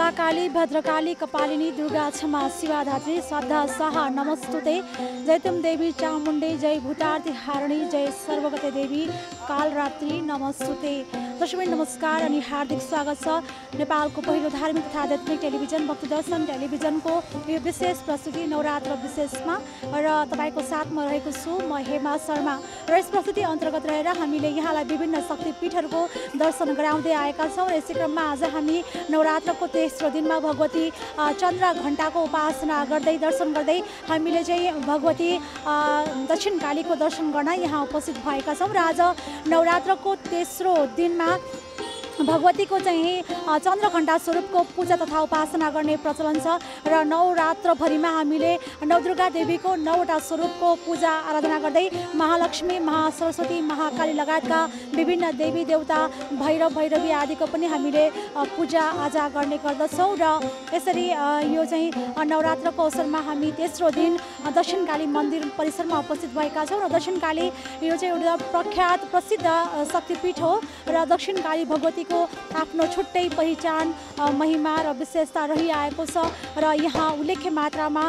महाकाली भद्रकाली कपालिनी दुर्गा क्षमा शिवा धात्री श्रद्धा साहा नमस्तुते। जय तुम देवी चामुण्डे जय भूतार्ति हारिणी जय सर्वगते देवी कालरात्रि नमस्तुते। दर्शकवृन्द नमस्कार अनि हार्दिक स्वागत छ नेपालको पहिलो धार्मिक तथा आध्यात्मिक टेलिभिजन भक्ति दर्शन टेलिभिजनको यो विशेष प्रस्तुति नवरात्र विशेषमा र तपाईको साथमा रहेको छु म हेमा शर्मा। र यस प्रस्तुति अन्तर्गत रहेर हामीले यहाँलाई विभिन्न शक्तिपीठहरूको दर्शन गराउँदै आएका छौँ। यसै क्रममा आज हामी नवरात्रको तेस्रो दिनमा भगवती चन्द्र घण्टाको उपासना गर्दै दर्शन गर्दै हामीले चाहिँ भगवती दक्षिण कालीको दर्शन गर्न यहाँ उपस्थित भएका छौँ। र आज नवरात्रको तेस्रो दिनमा भगवतीको चाहिँ चन्द्रघण्टा स्वरूपको पूजा तथा उपासना गर्ने प्रचलन छ र नवरात्रभरिमा हामीले नवदुर्गा देवीको 9वटा स्वरूपको पूजा आराधना गर्दै महालक्ष्मी महासरस्वती महाकाली लगायतका विभिन्न देवी देवता भैरव भैरवी आदिको पनि हामीले पूजा आजा गर्ने गर्दछौँ। र यसरी यो चाहिँ नवरात्रको अवसरमा हामी तेस्रो दिन दक्षिणकाली मन्दिर परिसरमा उपस्थित भएका छौँ। र दक्षिणकाली यो चाहिँ एउटा प्रख्यात प्रसिद्ध शक्तिपीठ हो र दक्षिणकाली भगवती आफ्नो छुट्टै पहिचान महिमा र विशेषता रहिआएको छ र यहाँ उल्लेख्य मात्रामा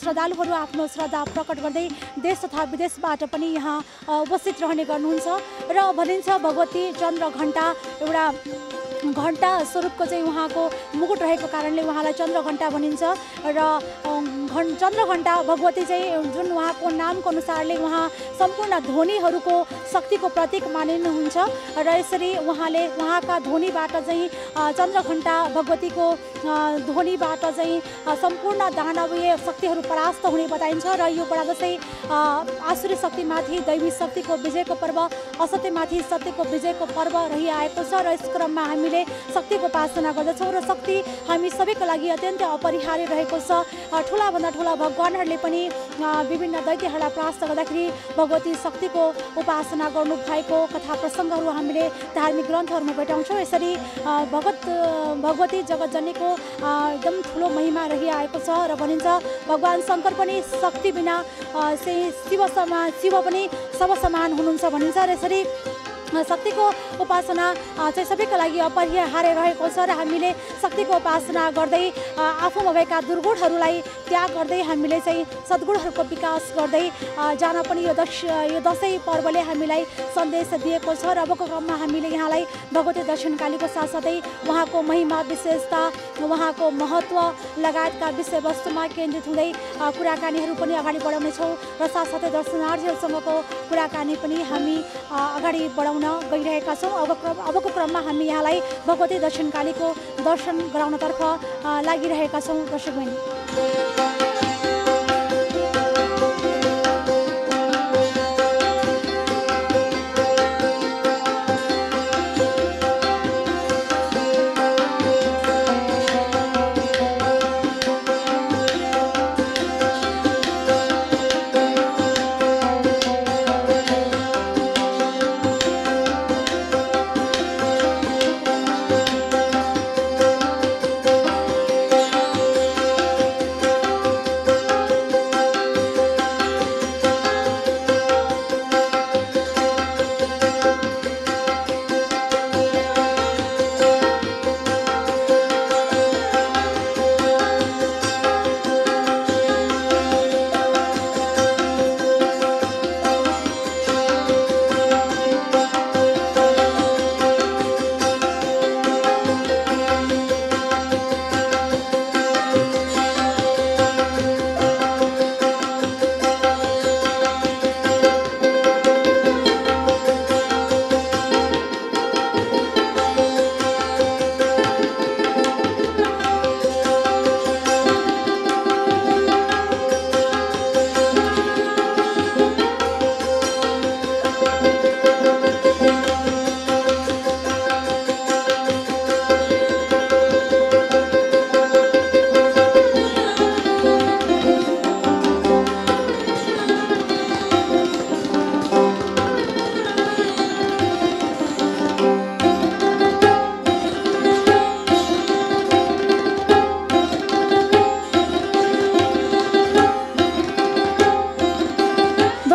श्रद्धालुहरू आफ्नो श्रद्धा प्रकट गर्दै देश तथा विदेशबाट पनि यहाँ उपस्थित रहने गर्नुहुन्छ। र भनिन्छ भगवती चन्द्र घण्टा एउटा घण्टा स्वरूपको चाहिँ उहाँको मुकुट रहेको कारणले उहाँलाई चन्द्र घण्टा भनिन्छ। र चन्द्र घण्टा भगवती चाहिँ जुन उहाँको नामको अनुसारले उहाँ सम्पूर्ण ध्वनिहरूको शक्तिको प्रतीक मानिनुहुन्छ र यसरी उहाँले उहाँका ध्वनिबाट चाहिँ चन्द्र घण्टा भगवतीको ध्वनिबाट चाहिँ सम्पूर्ण दानवीय शक्तिहरू परास्त हुने बताइन्छ। र यो बडा दशैं आसुरी शक्तिमाथि दैवी शक्तिको विजयको पर्व असत्यमाथि सत्यको विजयको पर्व रहिआएको छ। र यस क्रममा हामीले शक्तिको उपासना गर्दछौँ र शक्ति हामी सबैको लागि अत्यन्तै अपरिहार्य रहेको छ। ठुलाभन्दा ठुला भगवानहरूले पनि विभिन्न दैत्यहरूलाई परास्त गर्दाखेरि भगवती शक्तिको उपासना गर्नु भएको कथा प्रसङ्गहरू हामीले धार्मिक ग्रन्थहरूमा भेटाउँछौँ। यसरी भगवती जगतजनीको एकदम ठुलो महिमा रहिआएको छ र भनिन्छ भगवान शङ्कर पनि शक्ति बिना शिव पनि सब समान हुनुहुन्छ भनिन्छ। र यसरी शक्तिको उपासना चाहिँ सबैको लागि अपरिहार्य रहेको छ र हामीले शक्तिको उपासना गर्दै आफूमा भएका दुर्गुणहरूलाई त्याग गर्दै हामीले चाहिँ सद्गुणहरूको विकास गर्दै जान पनि यो दशैं पर्वले हामीलाई सन्देश दिएको छ। र अबको क्रममा हामीले यहाँलाई भगवती दक्षिणकालीको साथसाथै उहाँको महिमा विशेषता उहाँको महत्त्व लगायतका विषयवस्तुमा केन्द्रित हुँदै कुराकानीहरू पनि अगाडि बढाउनेछौँ र साथसाथै दर्शनार्थीहरूसँगको कुराकानी पनि हामी अगाडि बढाउन गइरहेका छौँ। अबको क्रममा हामी यहाँलाई भगवती दक्षिणकालीको दर्शन गराउनतर्फ लागिरहेका छौँ। दर्शकवृन्द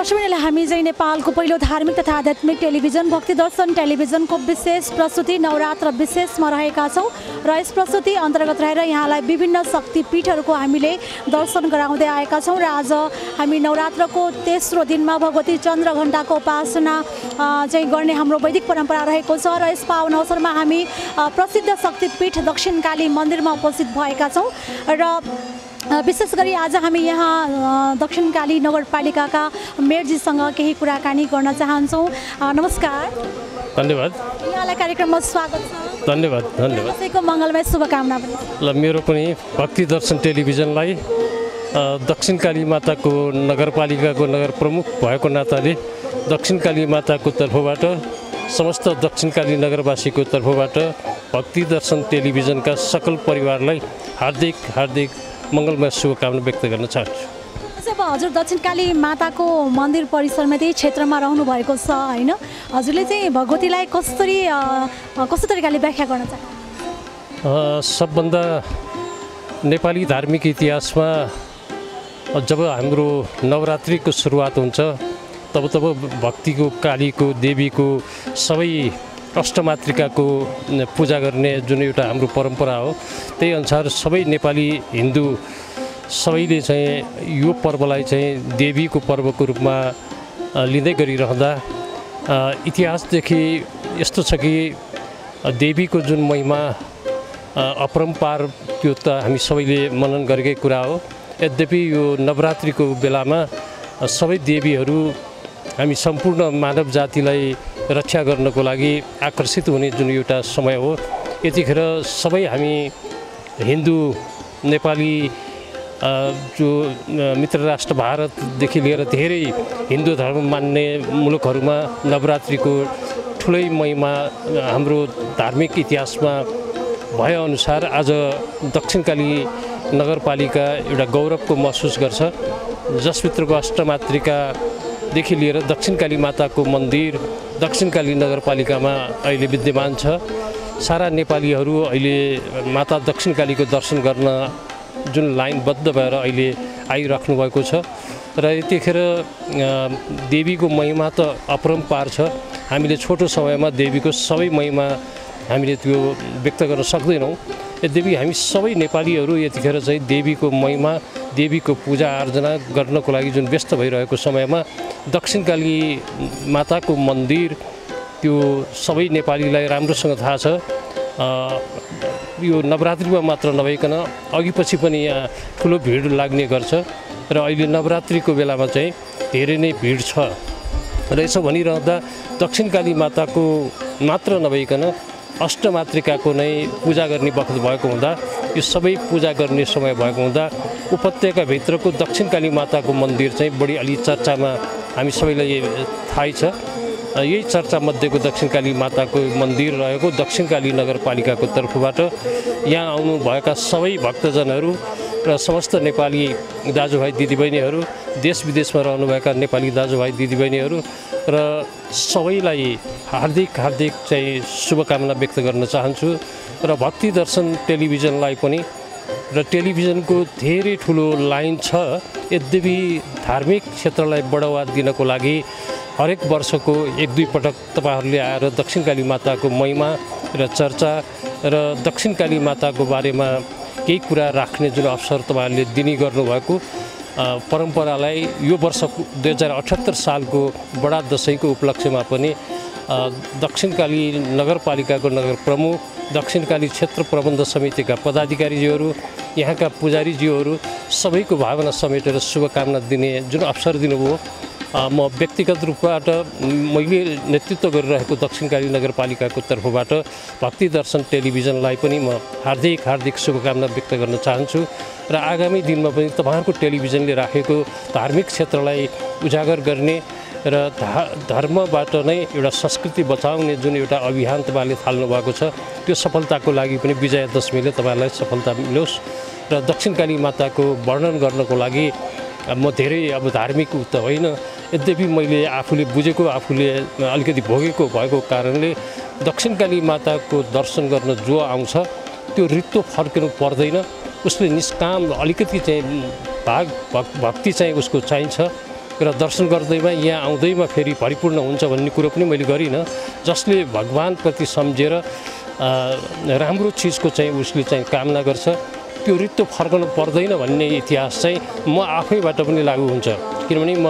दर्शकहरूले हामी चाहिँ नेपालको पहिलो धार्मिक तथा आध्यात्मिक टेलिभिजन भक्ति दर्शन टेलिभिजनको विशेष प्रस्तुति नवरात्र विशेषमा रहेका छौँ र यस प्रस्तुति अन्तर्गत रहेर यहाँलाई विभिन्न शक्तिपीठहरूको हामीले दर्शन गराउँदै आएका छौँ र आज हामी नवरात्रको तेस्रो दिनमा भगवती चन्द्रघण्टाको उपासना चाहिँ गर्ने हाम्रो वैदिक परम्परा रहेको छ र यस पावन अवसरमा हामी प्रसिद्ध शक्तिपीठ दक्षिणकाली मन्दिरमा उपस्थित भएका छौँ र विशेष गरी आज हामी यहाँ दक्षिणकाली नगरपालिकाका मेयरजीसँग केही कुराकानी गर्न चाहन्छौँ। नमस्कार। धन्यवाद। यहाँलाई कार्यक्रममा स्वागत छ। धन्यवाद। धन्यवाद। सबैको मङ्गलमय शुभकामना पनि। ल मेरो पनि भक्ति दर्शन टेलिभिजनलाई दक्षिणकाली माताको नगरपालिकाको नगर प्रमुख भएको नाताले दक्षिणकाली माताको तर्फबाट समस्त दक्षिणकाली नगरवासीको तर्फबाट भक्ति दर्शन टेलिभिजनका सकल परिवारलाई हार्दिक हार्दिक मङ्गलमय शुभकामना व्यक्त गर्न चाहन्छु। अब हजुर दक्षिणकाली माताको मन्दिर परिसरमा त्यही क्षेत्रमा रहनु भएको छ होइन, हजुरले चाहिँ भगवतीलाई कस्तो तरिकाले व्याख्या गर्न चाहनुहुन्छ? सबभन्दा नेपाली धार्मिक इतिहासमा जब हाम्रो नवरात्रिको सुरुवात हुन्छ तब भक्तिको कालीको देवीको सबै अष्टमातृकाको पूजा गर्ने जुन एउटा हाम्रो परम्परा हो त्यही अनुसार सबै नेपाली हिन्दू सबैले चाहिँ यो पर्वलाई चाहिँ देवीको पर्वको रूपमा लिँदै गरिरहँदा इतिहासदेखि यस्तो छ कि देवीको जुन महिमा अपरम्पार त्यो त हामी सबैले मनन गरेकै कुरा हो। यद्यपि यो नवरात्रिको बेलामा सबै देवीहरू हामी सम्पूर्ण मानव जातिलाई रक्षा गर्नको लागि आकर्षित हुने जुन एउटा समय हो, यतिखेर सबै हामी हिन्दू नेपाली जो मित्र राष्ट्र भारतदेखि लिएर धेरै हिन्दू धर्म मान्ने मुलुकहरूमा नवरात्रिको ठुलै महिमा हाम्रो धार्मिक इतिहासमा भएअनुसार आज दक्षिणकाली नगरपालिका एउटा गौरवको महसुस गर्छ, जसभित्रको अष्टमातृकादेखि लिएर दक्षिणकाली माताको मन्दिर दक्षिणकाली नगरपालिकामा अहिले विद्यमान छ। सारा नेपालीहरू अहिले माता दक्षिणकालीको दर्शन गर्न जुन लाइनबद्ध भएर अहिले आइराख्नु भएको छ र यतिखेर देवीको महिमा त अपरम्पार छ। हामीले छोटो समयमा देवीको सबै महिमा हामीले त्यो व्यक्त गर्न सक्दैनौँ। यद्यपि हामी सबै नेपालीहरू यतिखेर चाहिँ देवीको महिमा देवीको पूजा आर्जना गर्नको लागि जुन व्यस्त भइरहेको समयमा दक्षिणकाली माताको मन्दिर त्यो सबै नेपालीलाई राम्रोसँग थाहा छ। यो नवरात्रिमा मात्र नभइकन अघिपछि पनि यहाँ ठुलो भिड लाग्ने गर्छ र अहिले नवरात्रिको बेलामा चाहिँ धेरै नै भिड छ र यसो भनिरहँदा दक्षिणकाली माताको मात्र नभइकन अष्टमातृकाको नै पूजा गर्ने वखत भएको हुँदा यो सबै पूजा गर्ने समय भएको हुँदा उपत्यकाभित्रको दक्षिणकाली माताको मन्दिर चाहिँ बढी अलि चर्चामा हामी सबैलाई थाहै छ। यही चर्चा मध्येको दक्षिणकाली माताको मन्दिर रहेको दक्षिणकाली नगरपालिकाको तर्फबाट यहाँ आउनुभएका सबै भक्तजनहरू र समस्त नेपाली दाजुभाइ दिदीबहिनीहरू देश विदेशमा रहनुभएका नेपाली दाजुभाइ दिदीबहिनीहरू र सबैलाई हार्दिक हार्दिक चाहिँ शुभकामना व्यक्त गर्न चाहन्छु र भक्ति दर्शन टेलिभिजनलाई पनि र टेलिभिजनको धेरै ठुलो लाइन छ। यद्यपि धार्मिक क्षेत्रलाई बढावा दिनको लागि हरेक वर्षको एक दुई पटक तपाईहरूले आएर दक्षिणकाली माताको महिमा र चर्चा र दक्षिणकाली माताको बारेमा केही कुरा राख्ने जुन अवसर तपाईहरूले दिने गर्नुभएको परम्परालाई यो वर्ष 2078 सालको बडा दशैंको उपलक्ष्यमा पनि दक्षिणकाली नगरपालिकाको नगर प्रमुख दक्षिणकाली क्षेत्र प्रबन्ध समितिका पदाधिकारीजीहरू यहाँका पुजारीजीहरू सबैको भावना समेटेर शुभकामना दिने जुन अवसर दिनुभयो म व्यक्तिगत रूपबाट मैले नेतृत्व गरिरहेको दक्षिणकाली नगरपालिकाको तर्फबाट भक्ति दर्शन टेलिभिजनलाई पनि म हार्दिक हार्दिक शुभकामना व्यक्त गर्न चाहन्छु र आगामी दिनमा पनि तपाईहरुको टेलिभिजनले राखेको धार्मिक क्षेत्रलाई उजागर गर्ने र धर्मबाट नै एउटा संस्कृति बचाउने जुन एउटा अभियान तपाईहरुले थाल्नु भएको छ त्यो सफलताको लागि पनि विजयादशमीले तपाईहरुलाई सफलता मिलोस् र दक्षिणकाली माताको वर्णन गर्नको लागि म धेरै अब धार्मिक त होइन, यद्यपि मैले आफूले बुझेको आफूले अलिकति भोगेको भएको कारणले दक्षिणकाली माताको दर्शन गर्न जो आउँछ त्यो रित्तो फर्किनु पर्दैन, उसले निष्काम अलिकति चाहिँ भक्ति चाहिँ उसको चाहिन्छ र दर्शन गर्दैमा यहाँ आउँदैमा फेरि परिपूर्ण हुन्छ भन्ने कुरो पनि मैले गरिनँ। जसले भगवानप्रति सम्झेर राम्रो चिजको चाहिँ उसले चाहिँ कामना गर्छ त्यो रित्तो फर्कनु पर्दैन भन्ने इतिहास चाहिँ म आफैबाट पनि लागु हुन्छ। किनभने म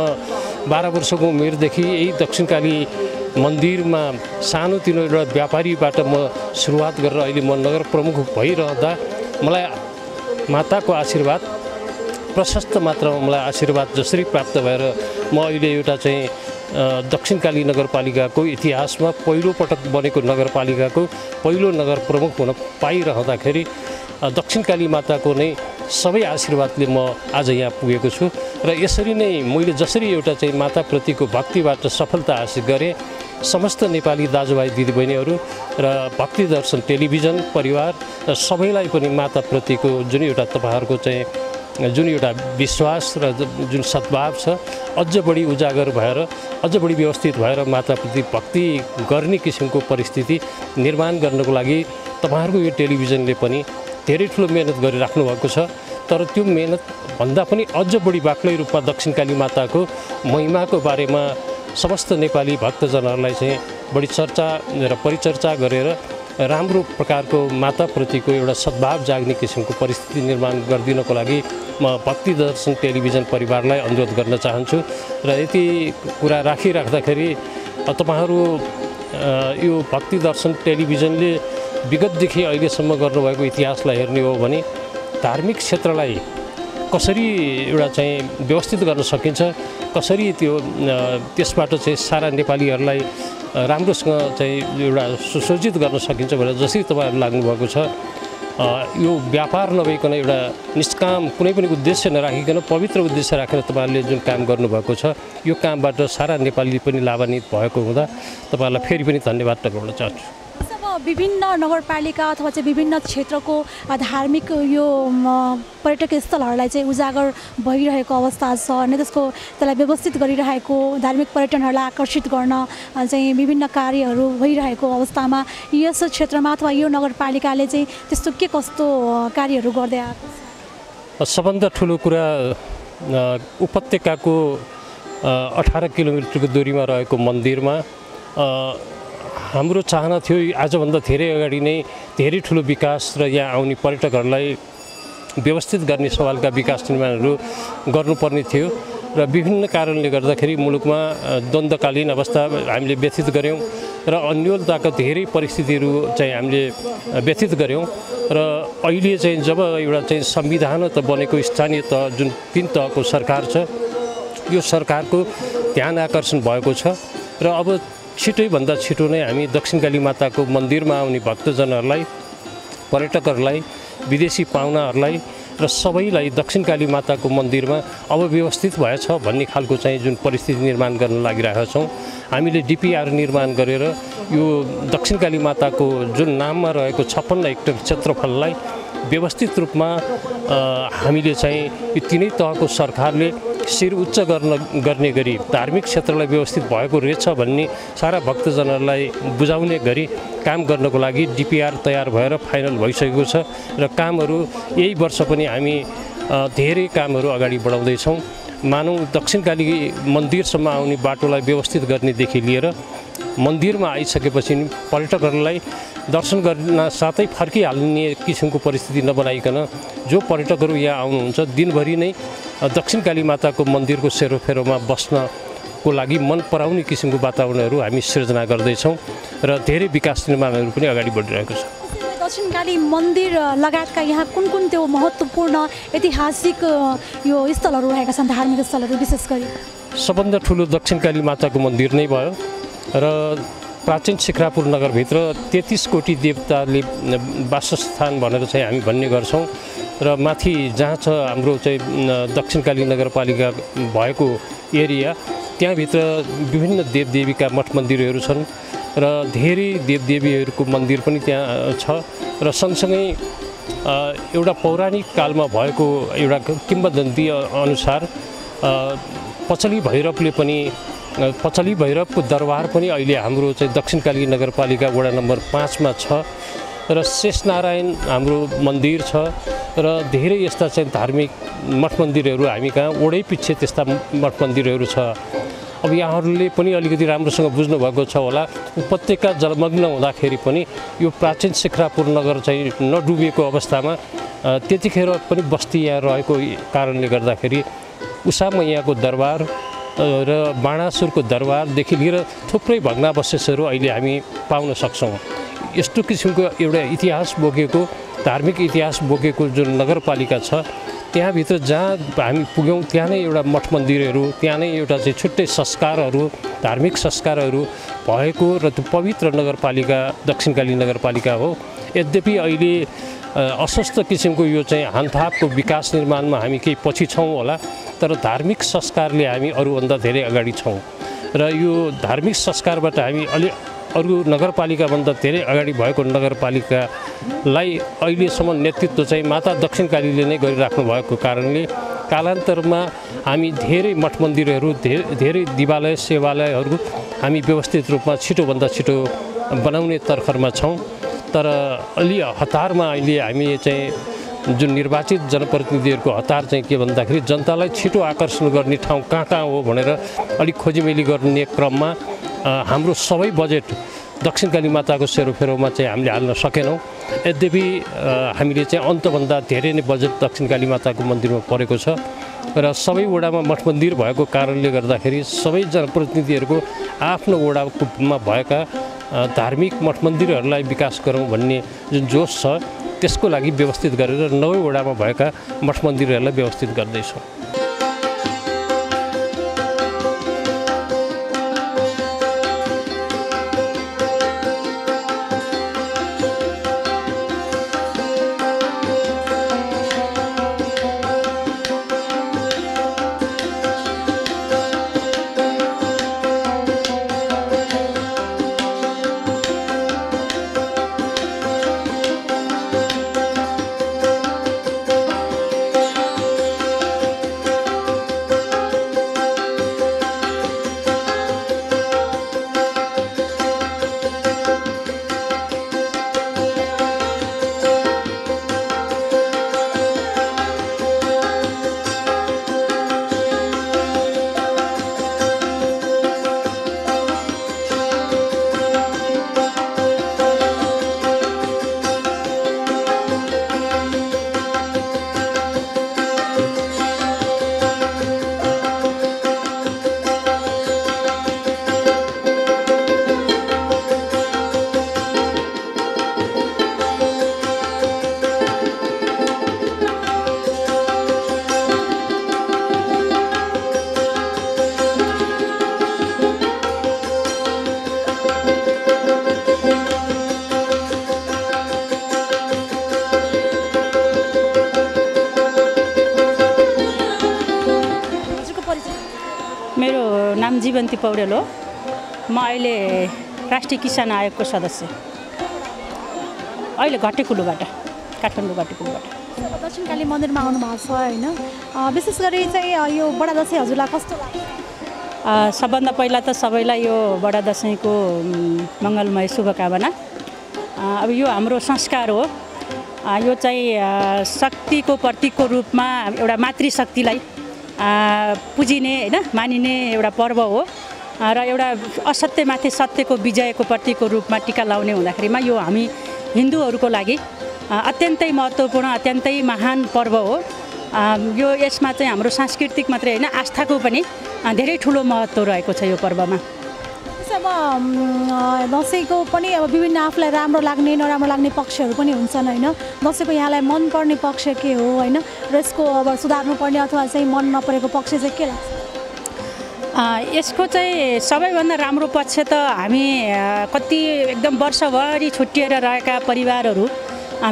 12 वर्षको उमेरदेखि यही दक्षिणकाली मन्दिरमा सानोतिनो एउटा व्यापारीबाट म सुरुवात गरेर अहिले म नगर प्रमुख भइरहँदा मलाई माताको आशीर्वाद प्रशस्त मात्रामा मलाई आशीर्वाद जसरी प्राप्त भएर म अहिले एउटा चाहिँ दक्षिणकाली नगरपालिकाको इतिहासमा पहिलोपटक बनेको नगरपालिकाको पहिलो नगर प्रमुख हुन पाइरहँदाखेरि दक्षिणकाली माताको नै सबै आशीर्वादले म आज यहाँ पुगेको छु। र यसरी नै मैले जसरी एउटा चाहिँ माताप्रतिको भक्तिबाट सफलता हासिल गरेँ समस्त नेपाली दाजुभाइ दिदीबहिनीहरू र भक्ति दर्शन टेलिभिजन परिवार र सबैलाई पनि माताप्रतिको जुन एउटा तपाईँहरूको चाहिँ जुन एउटा विश्वास र जुन सद्भाव छ अझ बढी उजागर भएर अझ बढी व्यवस्थित भएर माताप्रति भक्ति गर्ने किसिमको परिस्थिति निर्माण गर्नको लागि तपाईँहरूको यो टेलिभिजनले पनि धेरै ठुलो मेहनत गरिराख्नु भएको छ। तर त्यो मेहनत भन्दा पनि अझ बढी बाक्लै रूपमा दक्षिणकाली माताको महिमाको बारेमा समस्त नेपाली भक्तजनहरूलाई चाहिँ बढी चर्चा र परिचर्चा गरेर राम्रो प्रकारको माताप्रतिको एउटा सद्भाव जाग्ने किसिमको परिस्थिति निर्माण गरिदिनको लागि म भक्ति दर्शन टेलिभिजन परिवारलाई अनुरोध गर्न चाहन्छु। र यति कुरा राखिराख्दाखेरि तपाईँहरू यो भक्ति दर्शन टेलिभिजनले विगतदेखि अहिलेसम्म गर्नुभएको इतिहासलाई हेर्ने हो भने धार्मिक क्षेत्रलाई कसरी एउटा चाहिँ व्यवस्थित गर्न सकिन्छ, कसरी त्यो त्यसबाट चाहिँ सारा नेपालीहरूलाई राम्रोसँग चाहिँ एउटा सुसज्जित गर्न सकिन्छ भनेर जसरी तपाईँहरू लाग्नुभएको छ। यो व्यापार नभइकन एउटा निष्काम कुनै पनि उद्देश्य नराखिकन पवित्र उद्देश्य राखेर तपाईँहरूले जुन काम गर्नुभएको छ यो कामबाट सारा नेपाली पनि लाभान्वित भएको हुँदा तपाईँहरूलाई फेरि पनि धन्यवाद टक्राउन चाहन्छु। विभिन्न नगरपालिका अथवा चाहिँ विभिन्न क्षेत्रको धार्मिक यो पर्यटक स्थलहरूलाई चाहिँ उजागर भइरहेको अवस्था छ अनि त्यसलाई व्यवस्थित गरिरहेको धार्मिक पर्यटनहरूलाई आकर्षित गर्न चाहिँ विभिन्न कार्यहरू भइरहेको अवस्थामा यस क्षेत्रमा अथवा यो नगरपालिकाले चाहिँ त्यस्तो के कस्तो कार्यहरू गर्दै आएको छ? सबभन्दा ठुलो कुरा उपत्यकाको 18 किलोमिटरको दूरीमा रहेको मन्दिरमा हाम्रो चाहना थियो आजभन्दा धेरै अगाडि नै धेरै ठुलो विकास र यहाँ आउने पर्यटकहरूलाई व्यवस्थित गर्ने सवालका विकास निर्माणहरू गर्नुपर्ने थियो र विभिन्न कारणले गर्दाखेरि मुलुकमा द्वन्द्वकालीन अवस्था हामीले व्यतीत गऱ्यौँ र अन्योलताका धेरै परिस्थितिहरू चाहिँ हामीले व्यतीत गऱ्यौँ र अहिले चाहिँ जब एउटा चाहिँ संविधान त बनेको स्थानीय तह जुन 3 तहको सरकार छ यो सरकारको ध्यान आकर्षण भएको छ र अब छिटैभन्दा छिटो नै हामी दक्षिणकाली माताको मन्दिरमा आउने भक्तजनहरूलाई पर्यटकहरूलाई विदेशी पाहुनाहरूलाई र सबैलाई दक्षिणकाली माताको मन्दिरमा अब व्यवस्थित भएछ भन्ने खालको चाहिँ जुन परिस्थिति निर्माण गर्न लागिरहेका छौँ। हामीले डिपिआर निर्माण गरेर यो दक्षिणकाली माताको जुन नाममा रहेको 56 हेक्टर क्षेत्रफललाई व्यवस्थित रूपमा हामीले चाहिँ यो 3 तहको सरकारले शिर उच्च गर्ने गरी धार्मिक क्षेत्रलाई व्यवस्थित भएको रहेछ भन्ने सारा भक्तजनहरूलाई बुझाउने गरी काम गर्नको लागि डिपिआर तयार भएर फाइनल भइसकेको छ र कामहरू यही वर्ष पनि हामी धेरै कामहरू अगाडि बढाउँदैछौँ। मानौँ दक्षिणकाली मन्दिरसम्म आउने बाटोलाई व्यवस्थित गर्नेदेखि लिएर मन्दिरमा आइसकेपछि पर्यटकहरूलाई दर्शन गर्न साथै फर्किहाल्ने किसिमको परिस्थिति नबनाइकन जो पर्यटकहरू यहाँ आउनुहुन्छ दिनभरि नै दक्षिणकाली माताको मन्दिरको सेरोफेरोमा बस्नको लागि मन पराउने किसिमको वातावरणहरू हामी सिर्जना गर्दैछौँ र धेरै विकास निर्माणहरू पनि अगाडि बढिरहेको छ। दक्षिणकाली मन्दिर लगायतका यहाँ कुन कुन त्यो महत्त्वपूर्ण ऐतिहासिक यो स्थलहरू रहेका छन् धार्मिक स्थलहरू विशेष गरी? सबभन्दा ठुलो दक्षिणकाली माताको मन्दिर नै भयो र प्राचीन शिखरापुर नगरभित्र 33 कोटी देवताले वासस्थान भनेर चाहिँ हामी भन्ने गर्छौँ र माथि जहाँ छ हाम्रो चाहिँ दक्षिणकाली नगरपालिका भएको एरिया त्यहाँभित्र विभिन्न देवदेवीका मठ मन्दिरहरू छन् र धेरै देवदेवीहरूको मन्दिर पनि त्यहाँ छ र सँगसँगै एउटा पौराणिक कालमा भएको एउटा किंवदन्ती अनुसार पचली भैरवको दरबार पनि अहिले हाम्रो चाहिँ दक्षिणकाली नगरपालिका वडा नम्बर 5 मा छ र शेषनारायण हाम्रो मन्दिर छ र र धेरै यस्ता चाहिँ धार्मिक मठ मन्दिरहरू हामी कहाँ ओडै पछि त्यस्ता मठ मन्दिरहरू छ। अब यहाँहरूले पनि अलिकति राम्रोसँग बुझ्नुभएको छ होला, उपत्यका जलमग्न हुँदाखेरि पनि यो प्राचीन शिखरापुर नगर चाहिँ नडुबेको अवस्थामा त्यतिखेर पनि बस्ती यहाँ रहेको कारणले गर्दाखेरि उषा मैयाको दरबार र बाणासुरको दरबारदेखि लिएर थुप्रै भग्नावशेषहरू अहिले हामी पाउन सक्छौँ। यस्तो किसिमको एउटा इतिहास बोकेको, धार्मिक इतिहास बोकेको जुन नगरपालिका छ, त्यहाँभित्र जहाँ हामी पुग्यौँ त्यहाँ नै एउटा मठ मन्दिरहरू, त्यहाँ नै एउटा चाहिँ छुट्टै संस्कारहरू, धार्मिक संस्कारहरू भएको र त्यो पवित्र नगरपालिका दक्षिणकाली नगरपालिका हो। यद्यपि अहिले अस्वस्थ किसिमको यो चाहिँ हानथापको विकास निर्माणमा हामी केही पछि छौँ होला, तर धार्मिक संस्कारले हामी अरूभन्दा धेरै अगाडि छौँ र यो धार्मिक संस्कारबाट हामी अरू नगरपालिकाभन्दा धेरै अगाडि भएको नगरपालिकालाई अहिलेसम्म नेतृत्व चाहिँ माता दक्षिणकालीले नै गरिराख्नु भएको कारणले कालान्तरमा हामी धेरै मठ मन्दिरहरू, धेरै देवालय सेवालयहरू हामी व्यवस्थित रूपमा छिटोभन्दा छिटो बनाउने तर्खरमा छौँ। तर अलि हतारमा अहिले हामी चाहिँ जुन निर्वाचित जनप्रतिनिधिहरूको हतार चाहिँ के भन्दाखेरि जनतालाई छिटो आकर्षण गर्ने ठाउँ कहाँ कहाँ हो भनेर अलिक खोजीमेली गर्ने क्रममा हाम्रो सबै बजेट दक्षिणकाली माताको सेरोफेरोमा चाहिँ हामीले हाल्न सकेनौँ। यद्यपि हामीले चाहिँ अन्तभन्दा धेरै नै बजेट दक्षिणकाली माताको मन्दिरमा परेको छ र सबै वडामा मठ मन्दिर भएको कारणले गर्दाखेरि सबै जनप्रतिनिधिहरूको आफ्नो वडामा भएका धार्मिक मठ मन्दिरहरूलाई विकास गरौँ भन्ने जुन जोस छ, त्यसको लागि व्यवस्थित गरेर 9 वडामा भएका मठ मन्दिरहरूलाई व्यवस्थित गर्दैछौँ। जीवन्ती पौडेल हो। म अहिले राष्ट्रिय किसान आयोगको सदस्य, अहिले घटेकुलोबाट, काठमाडौँ घटेकुलोबाट। दक्षिणकाली मन्दिरमा आउनु भएको छ होइन, विशेष गरी चाहिँ यो बडा दसैँ हजुरलाई कस्तो लाग्यो? सबभन्दा पहिला त सबैलाई यो बडा दसैँको मङ्गलमय शुभकामना। अब यो हाम्रो संस्कार हो, यो चाहिँ शक्तिको प्रतीकको रूपमा एउटा मातृशक्तिलाई पुजिने होइन मानिने एउटा पर्व हो र एउटा असत्यमाथि सत्यको विजयको प्रतीकको रूपमा टिका लाउने हुँदाखेरिमा यो हामी हिन्दूहरूको लागि अत्यन्तै महत्त्वपूर्ण, अत्यन्तै महान पर्व हो। यो यसमा चाहिँ हाम्रो सांस्कृतिक मात्रै होइन, आस्थाको पनि धेरै ठुलो महत्त्व रहेको छ यो पर्वमा। अब दसैँको पनि अब विभिन्न आफूलाई राम्रो लाग्ने नराम्रो लाग्ने पक्षहरू पनि हुन्छन् होइन। दसैँको यहाँलाई मनपर्ने पक्ष के हो होइन, र यसको अब सुधार्नुपर्ने अथवा चाहिँ मन नपरेको पक्ष चाहिँ के लाग्छ? यसको चाहिँ सबैभन्दा राम्रो पक्ष त हामी कति एकदम वर्षभरि छुट्टिएर रहेका परिवारहरू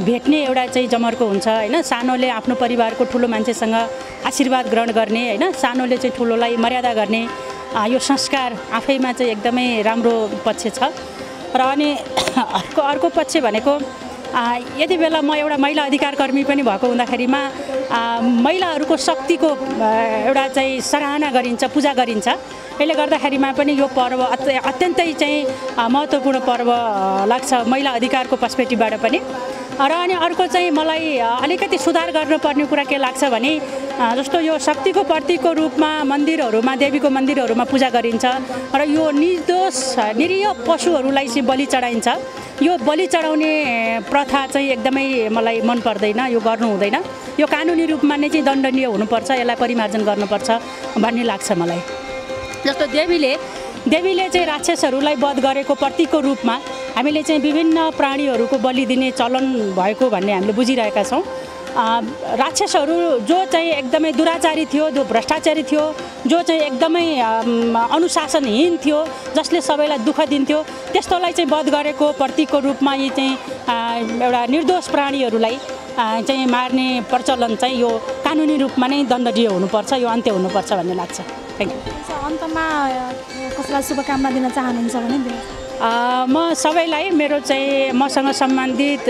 भेट्ने एउटा चाहिँ जमर्को हुन्छ होइन। सानोले आफ्नो परिवारको ठुलो मान्छेसँग आशीर्वाद ग्रहण गर्ने होइन, सानोले चाहिँ ठुलोलाई मर्यादा गर्ने यो संस्कार आफैमा चाहिँ एकदमै राम्रो पक्ष छ। र अनि अर्को पक्ष भनेको यति बेला म एउटा महिला अधिकार कर्मी पनि भएको हुँदाखेरिमा महिलाहरूको शक्तिको एउटा चाहिँ सराहना गरिन्छ, पूजा गरिन्छ। यसले गर्दाखेरिमा पनि यो पर्व अत्यन्तै चाहिँ महत्त्वपूर्ण पर्व लाग्छ महिला अधिकारको पर्सपेक्टिभबाट पनि। र अनि अर्को चाहिँ मलाई अलिकति सुधार गर्नुपर्ने कुरा के लाग्छ भने जस्तो यो शक्तिको प्रतीकको रूपमा मन्दिरहरूमा देवीको मन्दिरहरूमा पूजा गरिन्छ र यो निर्दोष निरीह पशुहरूलाई चाहिँ बलि चढाइन्छ। यो बलि चढाउने प्रथा चाहिँ एकदमै मलाई मन पर्दैन, यो गर्नु हुँदैन। यो कानुनी रूपमा नै चाहिँ दण्डनीय हुनुपर्छ, यसलाई परिमार्जन गर्नुपर्छ भन्ने लाग्छ मलाई। जस्तो देवीले चाहिँ राक्षसहरूलाई वध गरेको प्रतीकको रूपमा हामीले चाहिँ विभिन्न प्राणीहरूको बलि दिने चलन भएको भन्ने हामीले बुझिरहेका छौँ। राक्षसहरू जो चाहिँ एकदमै दुराचारी थियो, जो भ्रष्टाचारी थियो, जो चाहिँ एकदमै अनुशासनहीन थियो, जसले सबैलाई दुःख दिन्थ्यो, त्यस्तोलाई चाहिँ वध गरेको प्रतीकको रूपमा यी चाहिँ एउटा निर्दोष प्राणीहरूलाई चाहिँ मार्ने प्रचलन चाहिँ यो कानुनी रूपमा नै दण्डनीय हुनुपर्छ, यो अन्त्य हुनुपर्छ भन्ने लाग्छ। Thank you. अन्तमा कसैलाई शुभकामना दिन चाहनुहुन्छ भने म सबैलाई मेरो चाहिँ मसँग सम्बन्धित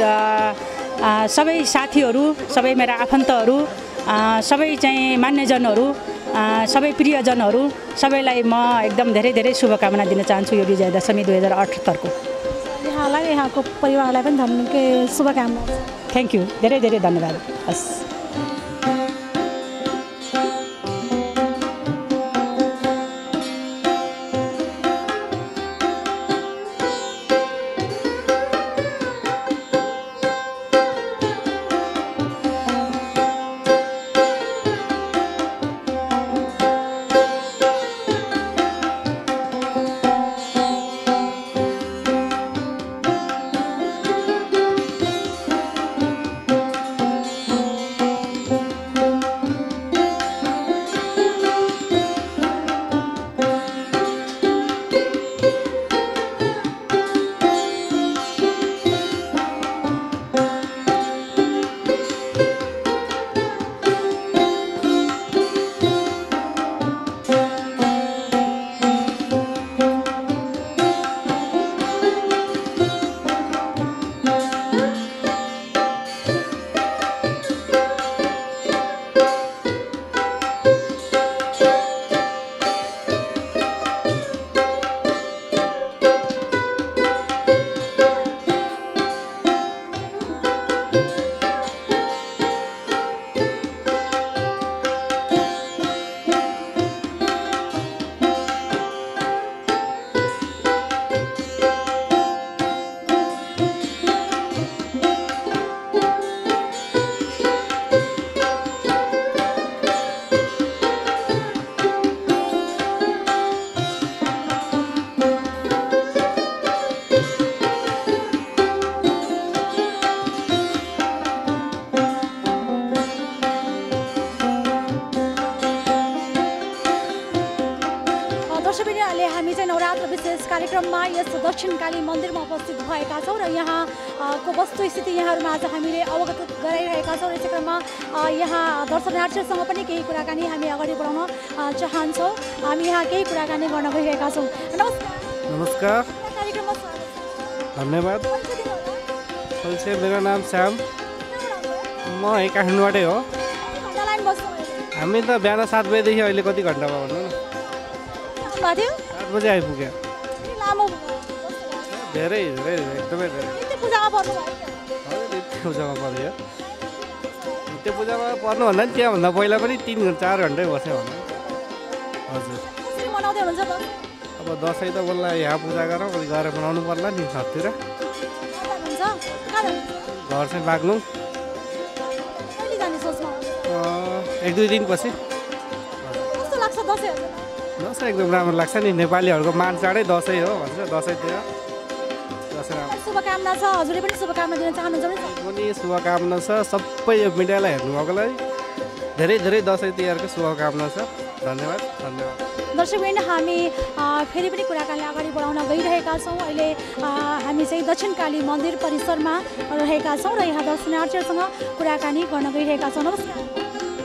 सबै साथीहरू, सबै मेरा आफन्तहरू, सबै चाहिँ मान्यजनहरू, सबै प्रियजनहरू सबैलाई म एकदम धेरै धेरै शुभकामना दिन चाहन्छु यो विजयादशमी 2078 को। यहाँलाई यहाँको परिवारलाई पनि धन्यवाद, शुभकामना। थ्याङ्क यू, धेरै धेरै धन्यवाद। हस्। कार्यक्रममा यस दक्षिणकाली मन्दिरमा उपस्थित भएका छौँ र यहाँको वस्तुस्थिति यहाँहरूमा आज हामीले अवगत गराइरहेका छौँ। यसै क्रममा यहाँ दर्शनार्थीहरूसँग पनि केही कुराकानी हामी अगाडि बढाउन चाहन्छौँ। हामी यहाँ केही कुराकानी गर्न गइरहेका छौँ। नमस्कार। कार्यक्रममा धन्यवाद। मेरो नाम श्याम, म यही काठमाडौँबाटै हो। हामी त बिहान 7 बजेदेखि अहिले कति घन्टामा भन्नु न, 7 बजे आइपुग्यो। धेरै धेरै एकदमै धेरै पूजामा पर्यो। त्यो पूजामा पर्नुभन्दा नि त्यहाँभन्दा पहिला पनि 3-4 घन्टै बस्यो भन्नु। हजुर। अब दसैँ त बल्ल यहाँ पूजा गरौँ, गएर बनाउनु पर्ला नि घरतिर। घर चाहिँ बाग्लुङ। 1-2 दिनपछि। दसैँ एकदम राम्रो लाग्छ नि, नेपालीहरूको मान चाडै दसैँ हो भन्छ। दसैँतिर शुभकामना छ, हजुरले पनि शुभकामना दिन चाहनुहुन्छ भने? पनि शुभकामना छ, सबै यो मिडियालाई हेर्नुभएकोलाई धेरै धेरै दसैँ तिहारको शुभकामना छ। धन्यवाद। धन्यवाद। दर्शकवृन्द, हामी फेरि पनि कुराकानी अगाडि बढाउन गइरहेका छौँ। अहिले हामी चाहिँ दक्षिणकाली मन्दिर परिसरमा रहेका छौँ र यहाँ दर्शनार्थीहरूसँग कुराकानी गर्न गइरहेका छौँ। नमस्कार।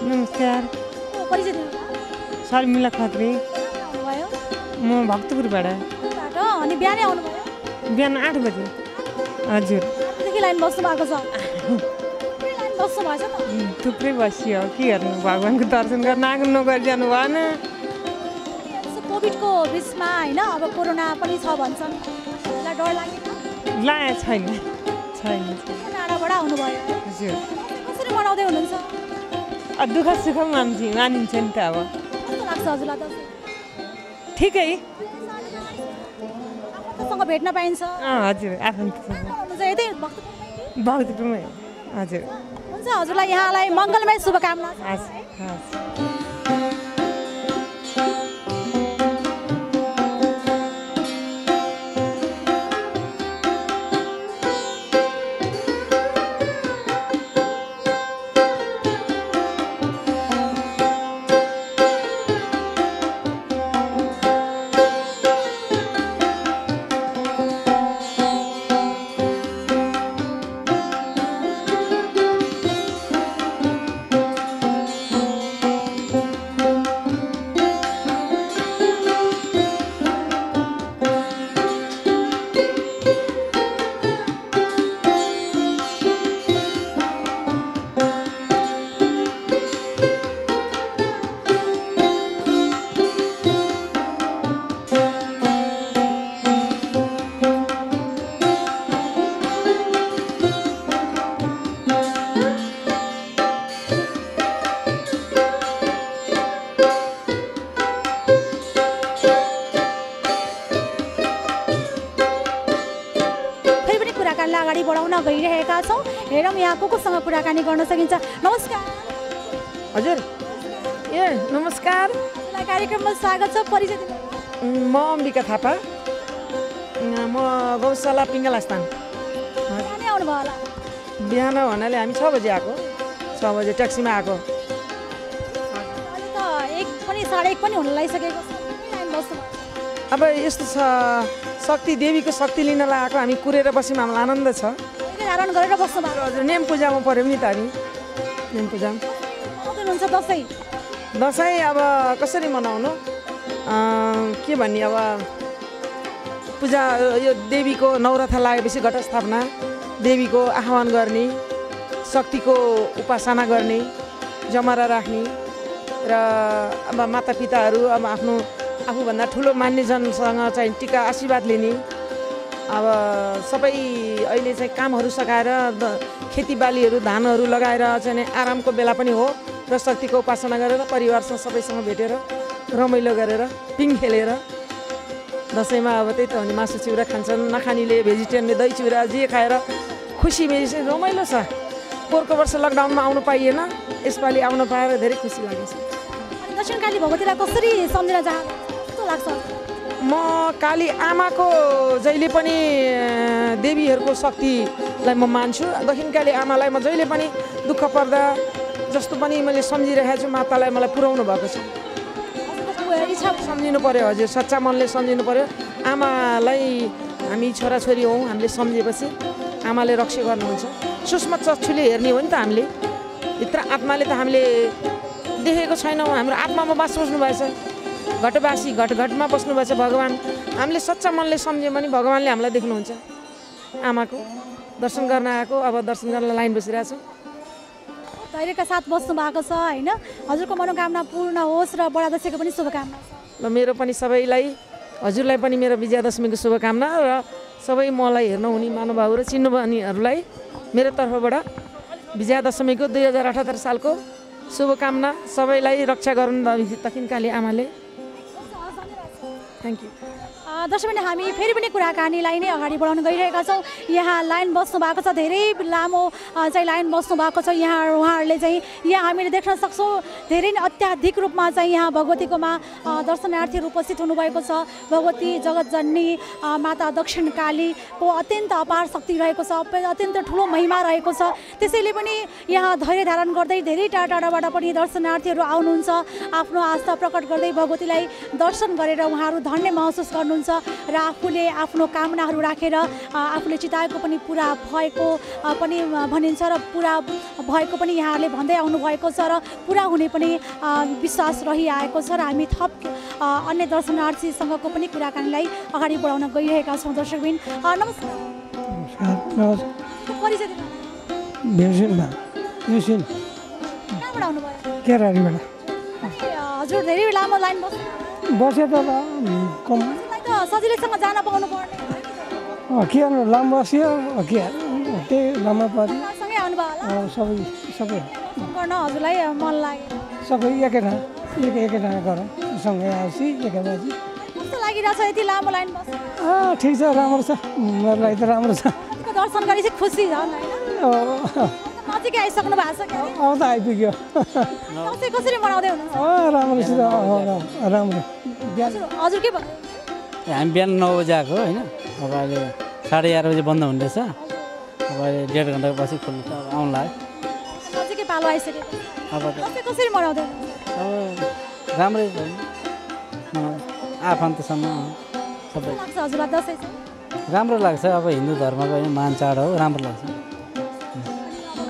नमस्कार। परिचय दिनु। शर्मिला खत्री। आउनुभयो? म भक्तपुरबाट। अनि बिहानै आउनुभयो? बिहान 8 बजे। हजुर। देखि लाइन बस्नु भएको छ? लाइन बस्नु भएछ त? थुप्रै बसियो, के गर्नु, भगवान्को दर्शन गर्न आएको नगरिजानु भएन। कोभिडको बिचमा होइन, अब कोरोना पनि छ भन्छन्, डर लागेन? लागेको छैन। छैन टाढाबाट आउनुभयो हजुर कसरी मनाउँदै हुनुहुन्छ दुःख सुख मानिन्छ नि त अब कस्तो लाग्छ हजुरलाई दसैँ ठिकै आफन्तसँग भेट्न पाइन्छ हजुर आफन्तसँग हुनुहुन्छ यतै भक्तपुरमै भक्तपुरमै हजुर हुन्छ हजुरलाई यहाँलाई मङ्गलमय शुभकामना हस् हस् अगाडि बढाउन गइरहेका छौँ हेरौँ यहाँ कोसँग कुराकानी गर्न सकिन्छ नमस्कार हजुर ए नमस्कार कार्यक्रममा स्वागत छ परिचय दिनु म अम्बिका थापा म गौशाला पिङ्गला स्थान कहाँ आउनुभयो होला बिहान भन्नाले हामी 6 बजे आएको 6 बजे ट्याक्सीमा आएको अहिले त 1 पनि 1:30 पनि हुन लागिसकेको छ लाइन बस्नु अब यस्तो छ शक्ति देवीको शक्ति लिन लागेको हामी कुरेर बस्यौँ हामीलाई आनन्द छ धारण गरेर बस्नु भएको हजुर नेम पूजामा पऱ्यौँ नि त हामी नेम पूजामा आउँनुहुन्छ दसैँ दसैँ अब कसरी मनाउनु के भन्ने अब पूजा यो देवीको नवरथा लागेपछि घटस्थापना देवीको आह्वान गर्ने शक्तिको उपासना गर्ने जमरा राख्ने र अब मातापिताहरू अब आफ्नो आफूभन्दा ठुलो मान्यजनसँग चाहिँ टिका आशीर्वाद लिने अब सबै अहिले चाहिँ कामहरू सकाएर खेतीबालीहरू धानहरू लगाएर चाहिँ आरामको बेला पनि हो र शक्तिको उपासना गरेर परिवारसँग सबैसँग भेटेर रमाइलो गरेर पिङ खेलेर दसैँमा अब त्यही त हो नि मासु चिउरा खान्छन् नखानेले भेजिटेरियनले दही चिउरा जे खाएर खुसी बेसी रमाइलो छ पोहोरको वर्ष लकडाउनमा आउनु पाइएन यसपालि आउन पाएर धेरै खुसी लागेको छ दक्षिणकाली भगवतीलाई कसरी सम्झिन चाहन्छ कस्तो लाग्छ म काली आमाको जहिले पनि देवीहरूको शक्तिलाई म मान्छु दक्षिणकाली आमालाई म जहिले पनि दुःख पर्दा जस्तो पनि मैले सम्झिरहेको छु मातालाई मलाई पुर्याउनु भएको छ सम्झिनु पर्यो हजुर सच्चा मनले सम्झिनु पर्यो आमालाई हामी छोराछोरी हौँ हामीले सम्झेपछि आमाले रक्षा गर्नुहुन्छ सूक्ष्म चक्षुले हेर्ने हो नि त हामीले भित्र आत्माले त हामीले देखेको छैनौँ हाम्रो आत्मामा बास बस्नुभएछ घटवासी घटमा बस्नुभएछ भगवान् हामीले सच्चा मनले सम्झ्यौँ भने भगवान्ले हामीलाई देख्नुहुन्छ आमाको दर्शन गर्न आएको अब दर्शन गर्न लाइन बसिरहेको छु धैर्यका साथ बस्नु भएको छ होइन हजुरको मनोकामना पूर्ण होस् र बडा दशैँको पनि शुभकामना ल मेरो पनि सबैलाई हजुरलाई पनि मेरो विजयादशमीको शुभकामना र सबै मलाई हेर्न हुने महानुभाव र चिन्नुहुनेहरूलाई मेरो तर्फबाट विजयादशमीको 2078 सालको शुभकामना सबैलाई रक्षा गरून् दक्षिणकाली आमाले थ्याङ्क यू दर्शक हामी फेरि पनि कुराकानीलाई नै अगाडि बढाउन गइरहेका छौँ यहाँ लाइन बस्नु भएको छ धेरै लामो चाहिँ लाइन बस्नु भएको छ यहाँ उहाँहरूले चाहिँ यहाँ हामीले देख्न सक्छौँ धेरै नै अत्याधिक रूपमा चाहिँ यहाँ भगवतीकोमा दर्शनार्थीहरू उपस्थित हुनुभएको छ भगवती जगतजननी माता दक्षिणकालीको अत्यन्त अपार शक्ति रहेको छ अत्यन्त ठुलो महिमा रहेको छ त्यसैले पनि यहाँ धैर्य धारण गर्दै धेरै टाढा टाढाबाट पनि दर्शनार्थीहरू आउनुहुन्छ आफ्नो आस्था प्रकट गर्दै भगवतीलाई दर्शन गरेर उहाँहरू धन्य महसुस गर्नुहुन्छ र आफूले आफ्नो कामनाहरू राखेर आफूले चिताएको पनि पुरा भएको पनि भनिन्छ र पुरा भएको पनि यहाँहरूले भन्दै आउनुभएको छ र पुरा हुने पनि विश्वास रहिआएको छ र हामी थप अन्य दर्शनार्थीसँगको पनि कुराकानीलाई अगाडि बढाउन गइरहेका छौँ दर्शकबिन नमस्कार परिचय कहाँबाट आउनुभयो हजुर धेरै लामो लाइन बस्यो त सजिलैसँग जान पाउनु पर्ने के गर्नु लामो बस्यो के त्यही ब्रह्मपरी सँगै आउनुभयो होला सबै सबै गर्न हजुरलाई मन लाग्यो सबै एकै घर सँगै आएपछि एकै बजी कस्तो लागिरहेछ यति लामो लाइन बस्नु ठिक छ राम्रो छ मेरो लागि त राम्रो छ कतिको दर्शन गरी चाहिँ खुसी झन् होइन नजिकै आइसक्नु भएको छ क्या अब त आइपुग्यो दसैँ कसरी मनाउँदै हुनुहुन्छ राम्रोसित राम्रो हजुर के भन्नु हामी बिहान 9 बजी आएको होइन अब अहिले 11:30 बजी बन्द हुने रहेछ अब अहिले 1.5 घन्टा पछि खुल्छ अब आउनु लाग्यो नजिकै पालो आइसक्यो अब दसैँ कसरी मनाउँदै हुनुहुन्छ अब राम्रै छ आफन्तसम्म सबै लाग्छ हजुरलाई दसैँ चाहिँ राम्रो लाग्छ अब हिन्दू धर्मको महान चाड हो राम्रो लाग्छ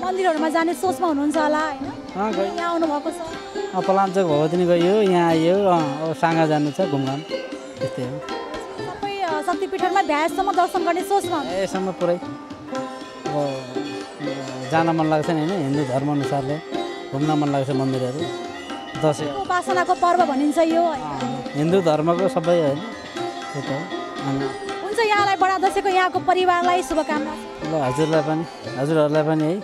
मन्दिरहरूमा जाने सोचमा हुनुहुन्छ होला होइन यहाँ आउनुभएको छ पलाञ्चोक भगवती नि गयो यहाँ आइयो अब साँगा जानु छ घुमघाम त्यस्तै हो सबै शक्तिपीठहरूमा भ्यासम्म दर्शन गर्ने सोचमा यसम्म पुरै अब जान मन लाग्छ नि होइन हिन्दू धर्मअनुसारले घुम्न मन लाग्छ मन्दिरहरू दसैँ उपासनाको पर्व भनिन्छ यो हिन्दू धर्मको सबै होइन त्यो त हो हुन्छ यहाँलाई बडा दसैँको यहाँको परिवारलाई शुभकामना ल हजुरहरूलाई पनि है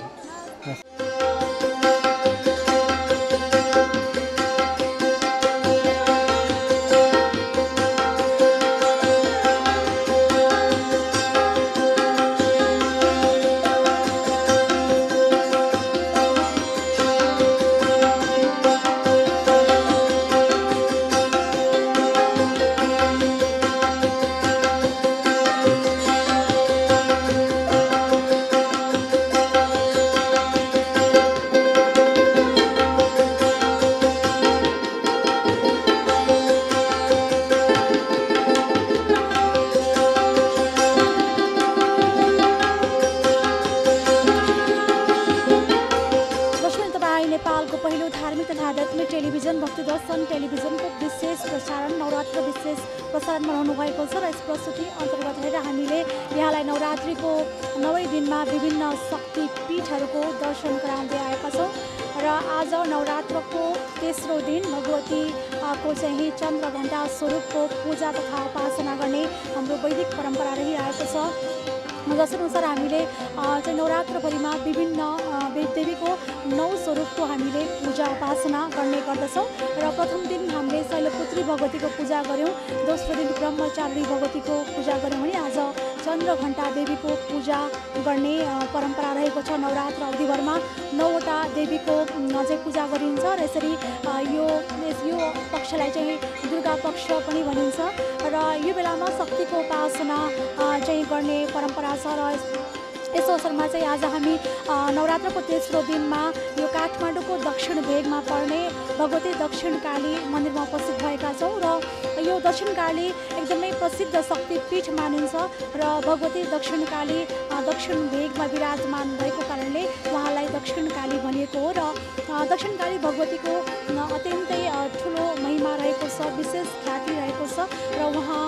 प्रसारण मनाउनु भएको छ र यस प्रस्तुति अन्तर्गत रहेर हामीले यहाँलाई नवरात्रिको 9 दिनमा विभिन्न शक्तिपीठहरूको दर्शन गराउँदै आएका छौँ र आज नवरात्रको तेस्रो दिन भगवतीको चाहिँ चन्द्रघण्टा स्वरूपको पूजा तथा उपासना गर्ने हाम्रो वैदिक परम्परा रहिआएको छ। जसअनुसार हामीले चाहिँ नवरात्रभरिमा विभिन्न देवीको 9 स्वरूपको हामीले पूजा उपासना गर्ने गर्दछौँ र प्रथम दिन हामीले शैलपुत्री भगवतीको पूजा गऱ्यौँ, दोस्रो दिन ब्रह्मचारिणी भगवतीको पूजा गऱ्यौँ भने आज चन्द्रघण्टा देवीको पूजा गर्ने परम्परा रहेको छ। नवरात्र अवधिभरमा 9वटा देवीको चाहिँ पूजा गरिन्छ र यसरी यो पक्षलाई चाहिँ दुर्गा पक्ष पनि भनिन्छ र यो बेलामा शक्तिको उपासना चाहिँ गर्ने परम्परा छ र यस अवसरमा चाहिँ आज हामी नवरात्रको तेस्रो दिनमा यो काठमाडौँको दक्षिण भेगमा पर्ने भगवती दक्षिणकाली मन्दिरमा उपस्थित भएका छौँ र यो दक्षिणकाली एकदमै प्रसिद्ध शक्तिपीठ मानिन्छ र भगवती दक्षिणकाली दक्षिण भेगमा विराजमान भएको कारणले उहाँलाई दक्षिणकाली भनिएको हो र दक्षिणकाली भगवतीको अत्यन्तै ठुलो महिमा रहेको छ, विशेष ख्याति रहेको छ र उहाँ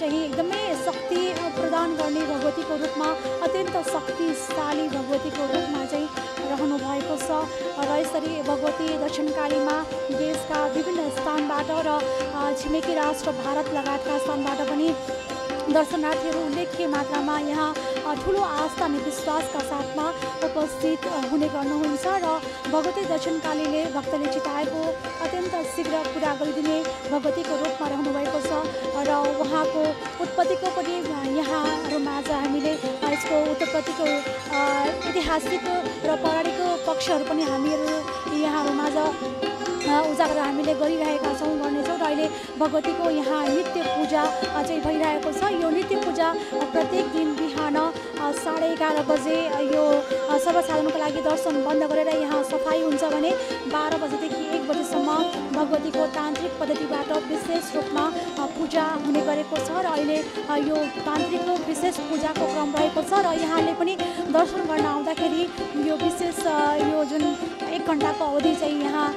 चाहिँ एकदमै शक्ति प्रदान गर्ने भगवतीको रूपमा अत्यन्त शक्तिशाली भगवतीको रूपमा चाहिँ रहनु भएको छ र यसरी भगवती दक्षिणकालीमा देशका विभिन्न स्थानबाट र छिमेकी राष्ट्र भारत लगायतका स्थानबाट पनि दर्शनार्थीहरू उल्लेख्य मात्रामा यहाँ ठुलो आस्था अनि विश्वासका साथमा उपस्थित हुने गर्नुहुन्छ र भगवती दक्षिणकालीले भक्तले चिताएको अत्यन्त शीघ्र पुरा गरिदिने भगवतीको रूपमा रहनुभएको छ र उहाँको उत्पत्तिको पनि यहाँहरूमाझ हामीले यसको उत्पत्तिको ऐतिहासिक र पौराणिक पक्षहरू पनि हामीहरू यहाँहरूमाझ उजागर हामीले गरिरहेका छौँ, गर्नेछौँ र अहिले भगवतीको यहाँ नित्य पूजा चाहिँ भइरहेको छ। यो नित्य पूजा प्रत्येक दिन बिहान 11:30 बजे यो सर्वसाधारणको लागि दर्शन बन्द गरेर यहाँ सफाई हुन्छ भने 12 बजेदेखि 1 बजेसम्म भगवतीको तान्त्रिक पद्धतिबाट विशेष रूपमा पूजा हुने गरेको छ र अहिले यो तान्त्रिक विशेष पूजाको क्रम रहेको छ र यहाँले पनि दर्शन गर्न आउँदाखेरि यो विशेष यो जुन 1 घन्टाको अवधि चाहिँ यहाँ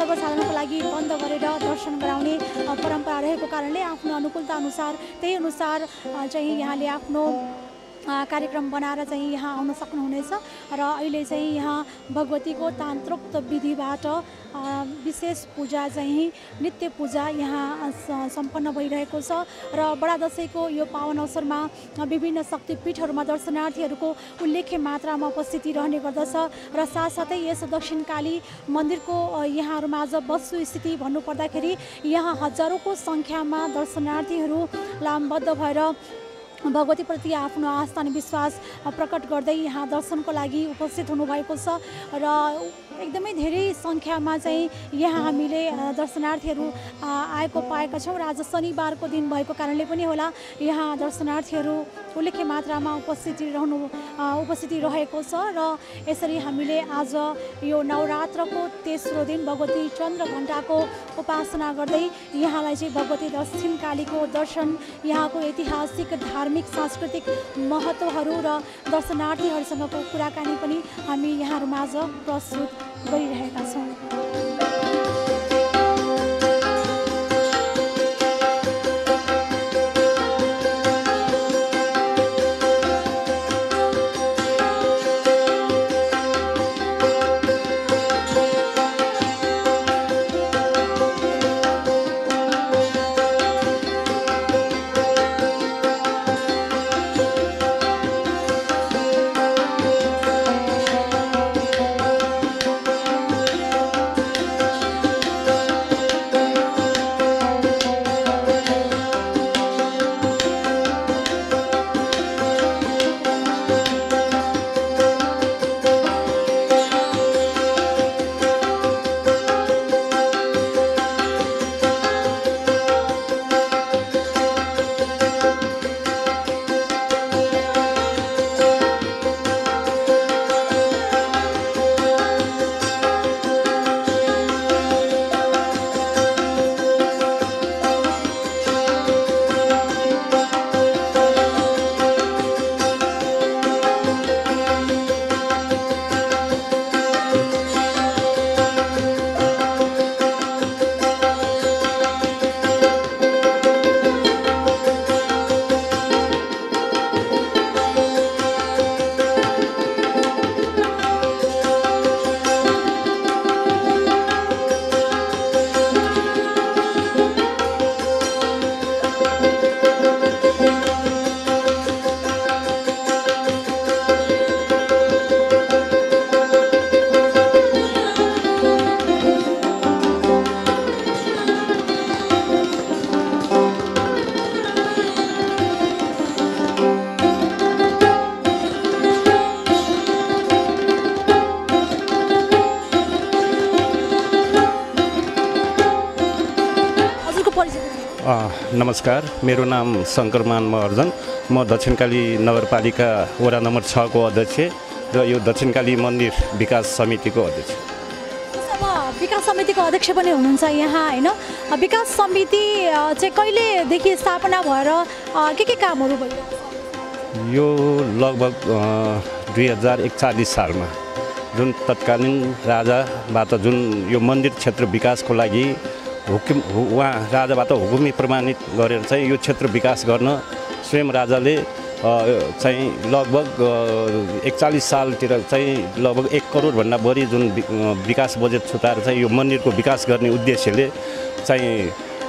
सर्वसाधारणको लागि बन्द गरेर दर्शन गराउने परम्परा रहेको कारणले आफ्नो अनुकूलता अनुसार त्यही अनुसार चाहिँ यहाँले आफ्नो कार्यक्रम बनाएर चाहिँ यहाँ आउन सक्नुहुनेछ र अहिले चाहिँ यहाँ भगवतीको तान्त्रोक्त विधिबाट विशेष पूजा चाहिँ नित्य पूजा यहाँ सम्पन्न भइरहेको छ र बडा दशैंको यो पावन अवसरमा विभिन्न शक्तिपीठहरूमा दर्शनार्थीहरूको उल्लेख्य मात्रामा उपस्थिति रहने गर्दछ र साथसाथै यस दक्षिणकाली मन्दिरको यहाँहरूमाझ वस्तुस्थिति भन्नुपर्दाखेरि यहाँ हजारौँको सङ्ख्यामा दर्शनार्थीहरू लामबद्ध भएर भगवतीप्रति आफ्नो आस्था अनि विश्वास प्रकट गर्दै यहाँ दर्शनको लागि उपस्थित हुनुभएको छ र एकदमै धेरै सङ्ख्यामा चाहिँ यहाँ हामीले दर्शनार्थीहरू आएको पाएका छौँ र आज शनिबारको दिन भएको कारणले पनि होला यहाँ दर्शनार्थीहरू उल्लेख्य मात्रामा उपस्थिति रहेको छ र यसरी हामीले आज यो नवरात्रको तेस्रो दिन भगवती चन्द्रघण्टाको उपासना गर्दै यहाँलाई चाहिँ भगवती दक्षिणकालीको दर्शन यहाँको ऐतिहासिक धार्मिक सांस्कृतिक महत्त्वहरू र दर्शनार्थीहरूसँगको कुराकानी पनि हामी यहाँहरूमाझ प्रस्तुत गरिरहेका छौँ। नमस्कार, मेरो नाम शङ्करमान महर्जन। म दक्षिणकाली नगरपालिका वडा नम्बर 6 को अध्यक्ष र यो दक्षिणकाली मन्दिर विकास समितिको अध्यक्ष। विकास समितिको अध्यक्ष पनि हुनुहुन्छ यहाँ हैन? विकास समिति चाहिँ कहिलेदेखि स्थापना भएर के कामहरू भइरहेको? यो लगभग 2041 सालमा जुन तत्कालीन राजाबाट जुन यो मन्दिर क्षेत्र विकासको लागि उहाँ राजाबाट हुकुमी प्रमाणित गरेर चाहिँ यो क्षेत्र विकास गर्न स्वयं राजाले चाहिँ लगभग 41 सालतिर चाहिँ लगभग 1 करोडभन्दा बढी जुन विकास बजेट छुटाएर चाहिँ यो मन्दिरको विकास गर्ने उद्देश्यले चाहिँ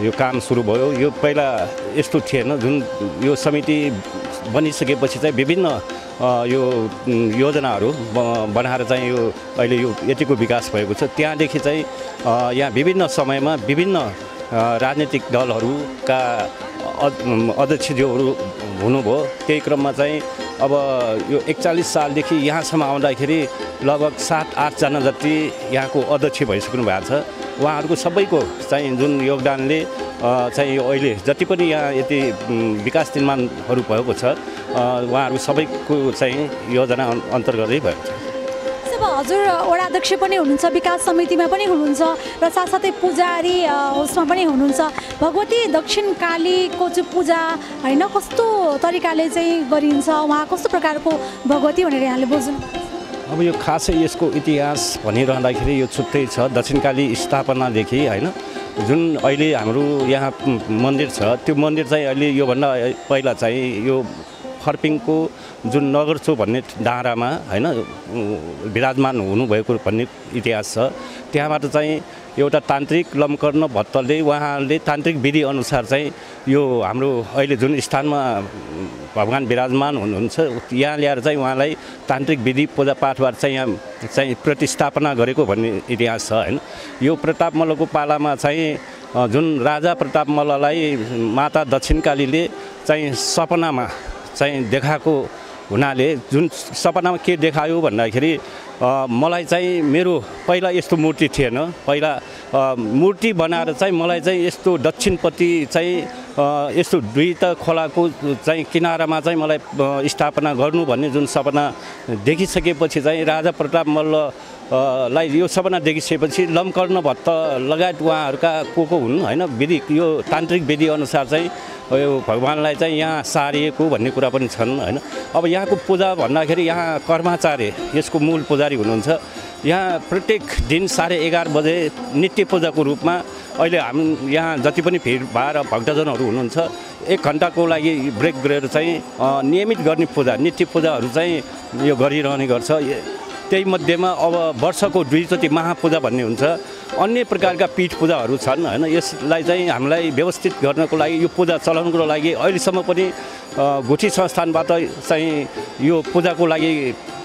यो काम सुरु भयो। यो पहिला यस्तो थिएन। जुन यो समिति बनिसकेपछि चाहिँ विभिन्न यो योजनाहरू बनाएर चाहिँ यो अहिले यो यतिको विकास भएको छ। त्यहाँदेखि चाहिँ यहाँ विभिन्न समयमा विभिन्न राजनीतिक दलहरूका अध्यक्षज्यूहरू हुनुभयो। त्यही क्रममा चाहिँ अब यो 41 सालदेखि यहाँसम्म आउँदाखेरि लगभग 7-8 जना जति यहाँको अध्यक्ष भइसक्नु भएको छ। उहाँहरूको सबैको चाहिँ जुन योगदानले चाहिँ यो अहिले जति पनि यहाँ यति विकास निर्माणहरू भएको छ उहाँहरू सबैको चाहिँ योजना अन्तर्गतै भएको छ। हजुर वडा अध्यक्ष पनि हुनुहुन्छ, विकास समितिमा पनि हुनुहुन्छ र साथसाथै पुजारी उसमा पनि हुनुहुन्छ। भगवती दक्षिणकालीको चाहिँ पूजा हैन कस्तो तरिकाले चाहिँ गरिन्छ, उहाँ कस्तो प्रकारको भगवती भनेर यहाँले बुझ्नु? अब यो खासै यसको इतिहास भनिरहँदाखेरि यो छुट्टै छ। दक्षिणकाली स्थापनादेखि हैन जुन अहिले हाम्रो यहाँ मन्दिर छ त्यो मन्दिर चाहिँ अहिले योभन्दा पहिला चाहिँ यो फर्पिङको जुन नगरचो भन्ने डाँडामा हैन विराजमान हुनुभएको भन्ने इतिहास छ। त्यहाँबाट चाहिँ एउटा तान्त्रिक लम्कर्न भट्टले उहाँले तान्त्रिक विधि अनुसार चाहिँ यो हाम्रो अहिले जुन स्थानमा भगवान विराजमान हुनुहुन्छ यहाँ ल्याएर चाहिँ उहाँलाई तान्त्रिक विधि पूजापाठबाट चाहिँ यहाँ चाहिँ प्रतिस्थापना गरेको भन्ने इतिहास छ हैन। यो प्रताप मल्लको पालामा चाहिँ जुन राजा प्रताप मल्ललाई माता दक्षिणकालीले चाहिँ सपनामा चाहिँ देखाएको हुनाले जुन सपनामा के देखायो भन्दाखेरि मलाई चाहिँ मेरो पहिला यस्तो मूर्ति थिएन। पहिला मूर्ति बनाएर चाहिँ मलाई चाहिँ यस्तो दक्षिणपट्टि चाहिँ यस्तो दुईटा खोलाको चाहिँ किनारामा चाहिँ मलाई स्थापना गर्नु भन्ने जुन सपना देखिसकेपछि चाहिँ राजा प्रताप मल्ल लाई यो सपना देखिसकेपछि लम्कर्न भट्ट लगायत उहाँहरूका को हुन् हैन विधि यो तान्त्रिक विधि अनुसार चाहिँ यो भगवानलाई चाहिँ यहाँ सारिएको भन्ने कुरा पनि छन् हैन। अब यहाँको पूजा भन्दाखेरि यहाँ कर्माचार्य यसको मूल पुजारी हुनुहुन्छ। यहाँ प्रत्येक दिन 11:30 बजे नित्य पूजाको रूपमा अहिले हामी यहाँ जति पनि भिडभाड भक्तजनहरू हुनुहुन्छ 1 घण्टाको लागि ब्रेक गरेर चाहिँ नियमित गर्ने पूजा नित्य पूजाहरू चाहिँ यो गरिरहने गर्छ। त्यही मध्येमा अब वर्षको 2 चोटि महापूजा भन्ने हुन्छ। अन्य प्रकारका पीठ पूजाहरू छन् हैन। यसलाई चाहिँ हामीलाई व्यवस्थित गर्नको लागि यो पूजा चलाउनको लागि अहिलेसम्म पनि गुठी संस्थानबाट चाहिँ यो पूजाको लागि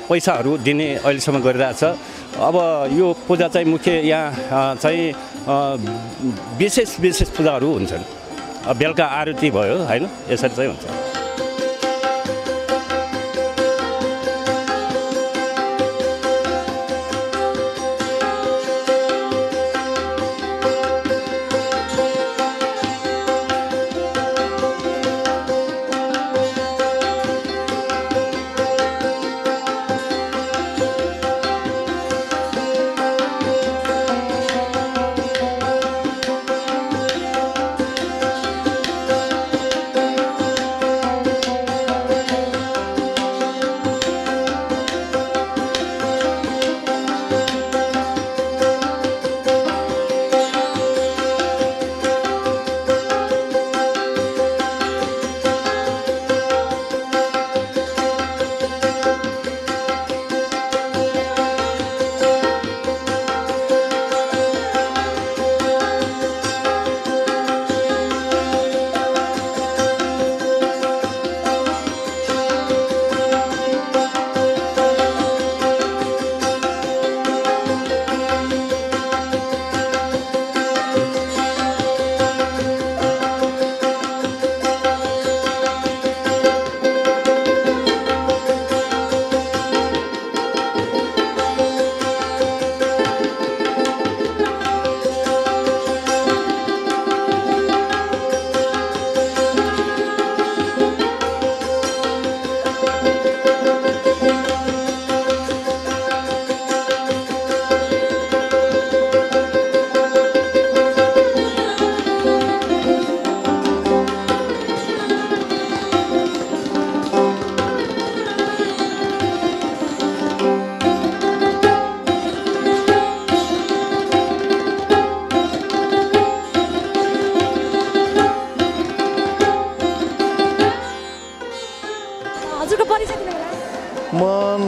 पैसाहरू दिने अहिलेसम्म गरिरहेछ। अब यो पूजा चाहिँ मुख्य यहाँ चाहिँ विशेष पूजाहरू हुन्छन्। बेलुका आरती भयो हैन यसरी चाहिँ हुन्छ।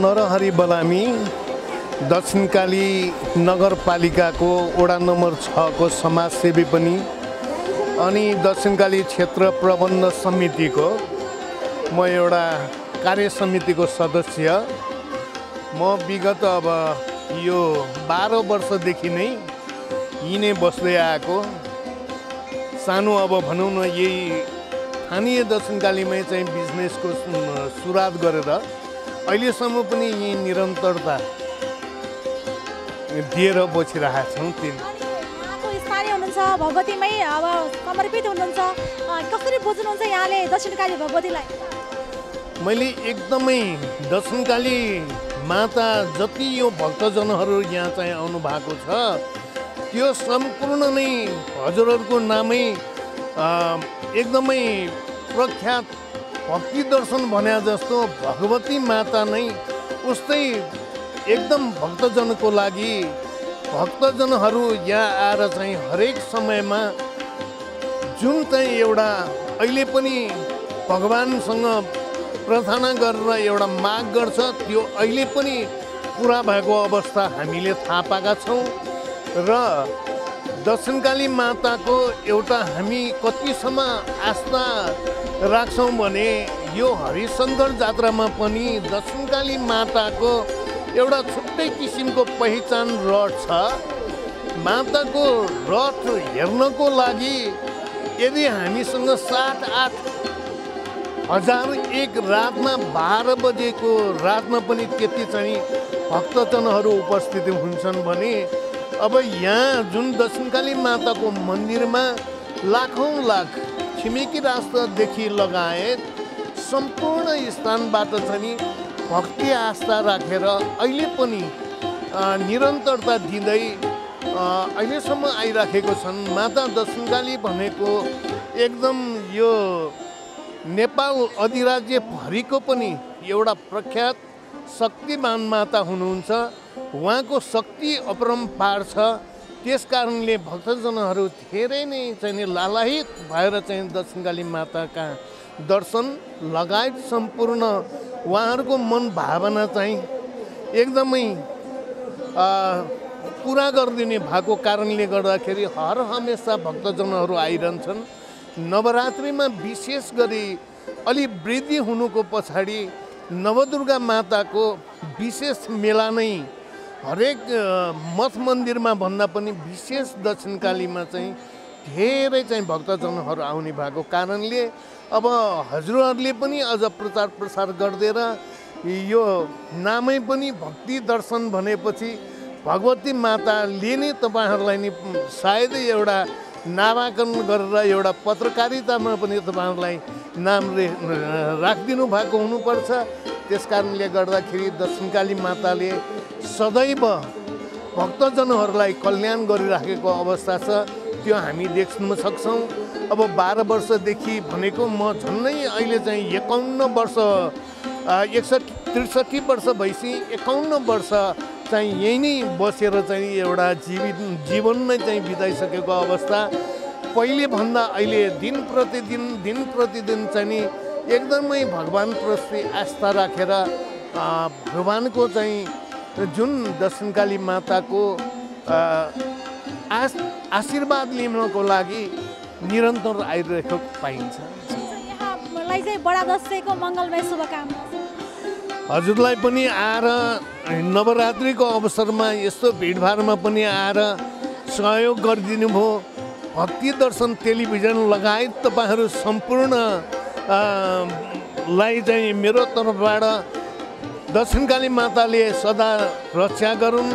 नरहरि बलामी दक्षिणकाली नगरपालिकाको वडा नम्बर 6 को समाजसेवी पनि अनि दक्षिणकाली क्षेत्र प्रबन्ध समितिको म एउटा कार्य समितिको सदस्य। म विगत अब यो 12 वर्षदेखि नै यिनै बस्दै आएको सानो अब भनौँ न यही स्थानीय दक्षिणकालीमै चाहिँ बिजनेसको सुरुवात गरेर अहिलेसम्म पनि यही निरन्तरता दिएर बसिरहेका छौँ। स्थानीय हुनुहुन्छ भगवतीमै अब समर्पित हुनुहुन्छ, कसरी बुझ्नुहुन्छ यहाँले दक्षिणकाली भगवतीलाई? मैले एकदमै दक्षिणकाली माता जति यो भक्तजनहरू यहाँ चाहिँ आउनु भएको छ त्यो सम्पूर्ण नै हजुरहरूको नामै एकदमै प्रख्यात भक्ति दर्शन भने जस्तो भगवती माता नै उस्तै एकदम भक्तजनको लागि भक्तजनहरू यहाँ आएर चाहिँ हरेक समयमा जुन चाहिँ एउटा अहिले पनि भगवानसँग प्रार्थना गरेर एउटा माग गर्छ त्यो अहिले पनि पुरा भएको अवस्था हामीले थाहा पाएका छौँ र दक्षिणकाली माताको एउटा हामी कतिसम्म आस्था राख्छौँ भने यो हरिशङ्कर जात्रामा पनि दक्षिणकाली माताको एउटा छुट्टै किसिमको पहिचान रहन्छ। माताको रथ हेर्नको लागि यदि हामीसँग 7-8 हजार एक रातमा 12 बजेको रातमा पनि त्यति चाहिँ भक्तजनहरू उपस्थित हुन्छन् भने अब यहाँ जुन दक्षिणकाली माताको मन्दिरमा लाखौँ लाख छिमेकी राष्ट्रदेखि लगायत सम्पूर्ण स्थानबाट चाहिँ भक्ति आस्था राखेर अहिले पनि निरन्तरता दिँदै अहिलेसम्म आइराखेको छन्। माता दक्षिणकाली भनेको एकदम यो नेपाल अधिराज्यभरिको पनि एउटा प्रख्यात शक्तिमान माता हुनुहुन्छ। उहाँको शक्ति अपरम्पार छ। त्यस कारणले भक्तजनहरू धेरै नै चाहिँ लालायित भएर चाहिँ दक्षिणकाली माताका दर्शन लगायत सम्पूर्ण उहाँहरूको मन भावना चाहिँ एकदमै पुरा गरिदिने भएको कारणले गर्दाखेरि हर हमेसा भक्तजनहरू आइरहन्छन्। नवरात्रिमा विशेष गरी अलि वृद्धि हुनुको पछाडि नवदुर्गा माताको विशेष मेला नै हरेक मठ मन्दिरमा भन्दा पनि विशेष दक्षिणकालीमा चाहिँ धेरै चाहिँ भक्तजनहरू आउने भएको कारणले अब हजुरहरूले पनि अझ प्रचार प्रसार गरिदिएर यो नामै पनि भक्ति दर्शन भनेपछि भगवती माताले नै तपाईँहरूलाई नि सायदै एउटा नामाकरण गरेर एउटा पत्रकारितामा पनि तपाईँहरूलाई नाम राखिदिनु भएको हुनुपर्छ। त्यस कारणले गर्दाखेरि दक्षिणकाली माताले सदैव भक्तजनहरूलाई कल्याण गरिराखेको अवस्था छ। त्यो हामी देख्न सक्छौँ। अब 12 वर्षदेखि भनेको म झन्नै अहिले चाहिँ 51 वर्ष 63 वर्ष भइसि 51 वर्ष चाहिँ यही नै बसेर चाहिँ एउटा जीवन नै चाहिँ बिताइसकेको अवस्था। पहिले भन्दा अहिले दिन प्रतिदिन चाहिँ एकदमै भगवानप्रति आस्था राखेर भगवानको चाहिँ जुन दक्षिणकाली माताको आशीर्वाद लिनको लागि निरन्तर आइरहेको पाइन्छ। यहाँलाई चाहिँ बडा दशैँको मङ्गलमय शुभकामना। हजुरलाई पनि आएर नवरात्रिको अवसरमा यस्तो भिडभाडमा पनि आएर सहयोग गरिदिनु भयो। भक्ति दर्शन टेलिभिजन लगायत तपाईँहरू सम्पूर्णलाई चाहिँ मेरो तर्फबाट दक्षिणकाली माताले सदा रक्षा गरून्।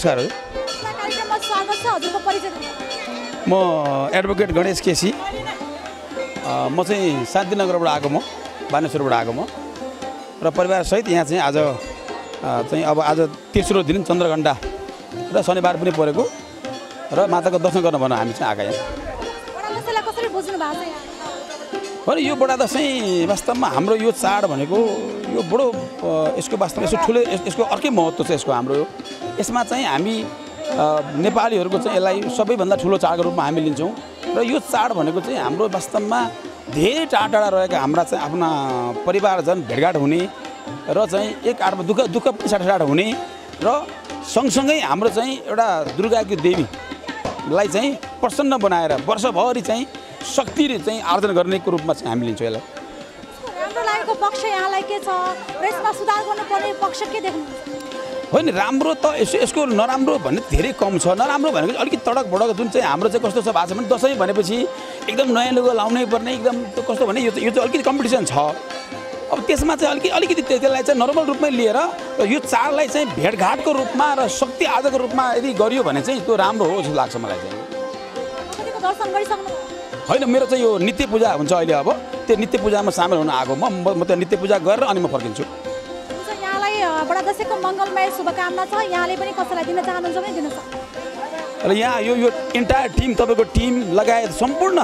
नमस्कार हजुर। कार्यक्रममा स्वागत छ, हजुरको परिचय दिनुहोस्। म एडभोकेट गणेश केसी, म चाहिँ शान्तिनगरबाट आएको, म बानेश्वरबाट आएको म र परिवारसहित यहाँ चाहिँ आज चाहिँ अब आज तेस्रो दिन चन्द्रघण्टा र शनिबार पनि परेको र माताको दर्शन गर्न भन्न हामी चाहिँ आएका यहाँ। कसरी बुझ्नु भएको छ यहाँ? होइन, यो बडा दसैँ वास्तवमा हाम्रो यो चाड भनेको यो बडो यसको वास्तवमा यसो ठुलो यसको अर्कै महत्त्व छ यसको हाम्रो। यसमा चाहिँ हामी नेपालीहरूको चाहिँ यसलाई सबैभन्दा ठुलो चाडको रूपमा हामी लिन्छौँ र यो चाड भनेको चाहिँ हाम्रो वास्तवमा धेरै टाढा टाढा रहेका हाम्रा चाहिँ आफ्ना परिवारजन भेटघाट हुने र चाहिँ एक आडमा दुःख पनि साटासाट हुने र सँगसँगै हाम्रो चाहिँ एउटा दुर्गाकी देवीलाई चाहिँ प्रसन्न बनाएर वर्षभरि चाहिँ शक्ति चाहिँ आर्जन गर्नेको रूपमा चाहिँ हामी लिन्छौँ यसलाई। राम्रो लागेको पक्ष यहाँलाई के छ र यसमा सुधार गर्नुपर्ने पक्ष के देख्नुहुन्छ? होइन, राम्रो त यसको नराम्रो भन्ने धेरै कम छ। नराम्रो भनेको अलिकति तडक भडक जुन चाहिँ हाम्रो चाहिँ कस्तो छ भएको छ भने दसैँ भनेपछि एकदम नयाँ लुगा लाउनै पर्ने एकदम कस्तो भने यो चाहिँ अलिकति कम्पिटिसन छ। अब त्यसमा चाहिँ अलिकति त्यसलाई चाहिँ नर्मल रूपमै लिएर र यो चाडलाई चाहिँ भेटघाटको रूपमा र शक्ति आजको रूपमा यदि गरियो भने चाहिँ त्यो राम्रो हो जस्तो लाग्छ मलाई चाहिँ। दर्शन गरिसक्नु? होइन, मेरो चाहिँ यो नित्य पूजा हुन्छ अहिले, अब त्यो नित्य पूजामा सामेल हुन आएको म त्यो नित्य पूजा गरेर अनि म फर्किन्छु। यहाँलाई बडा दसैँको मङ्गलमय शुभकामना छ, यहाँले पनि कसैलाई दिन चाहनुहुन्छ भने दिन सक्नुहुन्छ। र यहाँ यो इन्टायर टिम, तपाईँको टिम लगायत सम्पूर्ण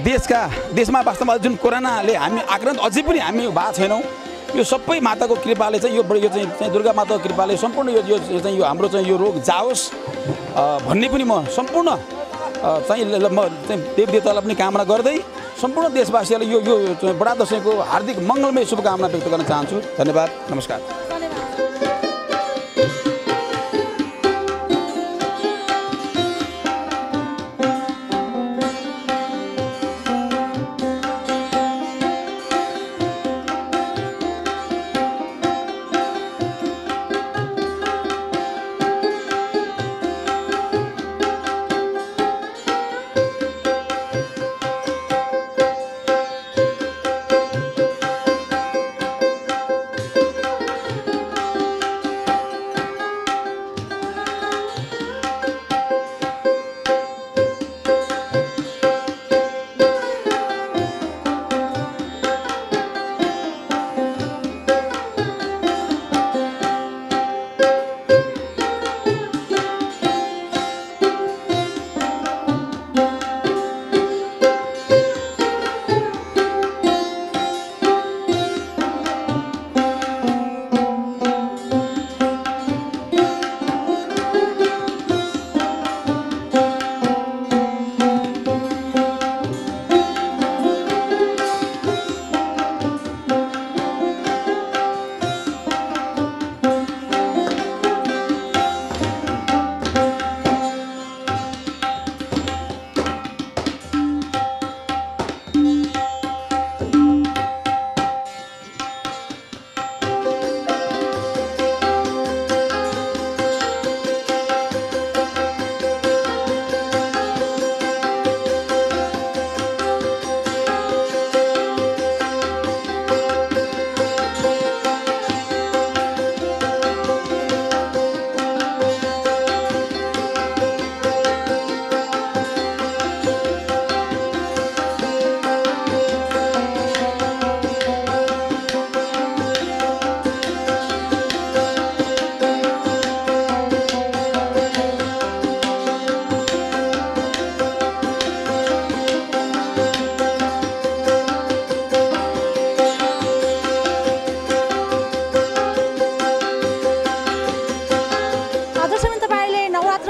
देशमा वास्तवमा जुन कोरोनाले हामी आक्रान्त अझै पनि हामी भएको छैनौँ, यो सबै माताको कृपाले चाहिँ यो चाहिँ दुर्गा माताको कृपाले सम्पूर्ण यो चाहिँ यो हाम्रो चाहिँ यो रोग जाओस् भन्ने पनि म सम्पूर्ण चाहिँ म चाहिँ देवदेवतालाई पनि कामना गर्दै सम्पूर्ण देशवासीहरूलाई यो बडा दसैँको हार्दिक मङ्गलमय शुभकामना व्यक्त गर्न चाहन्छु। धन्यवाद, नमस्कार।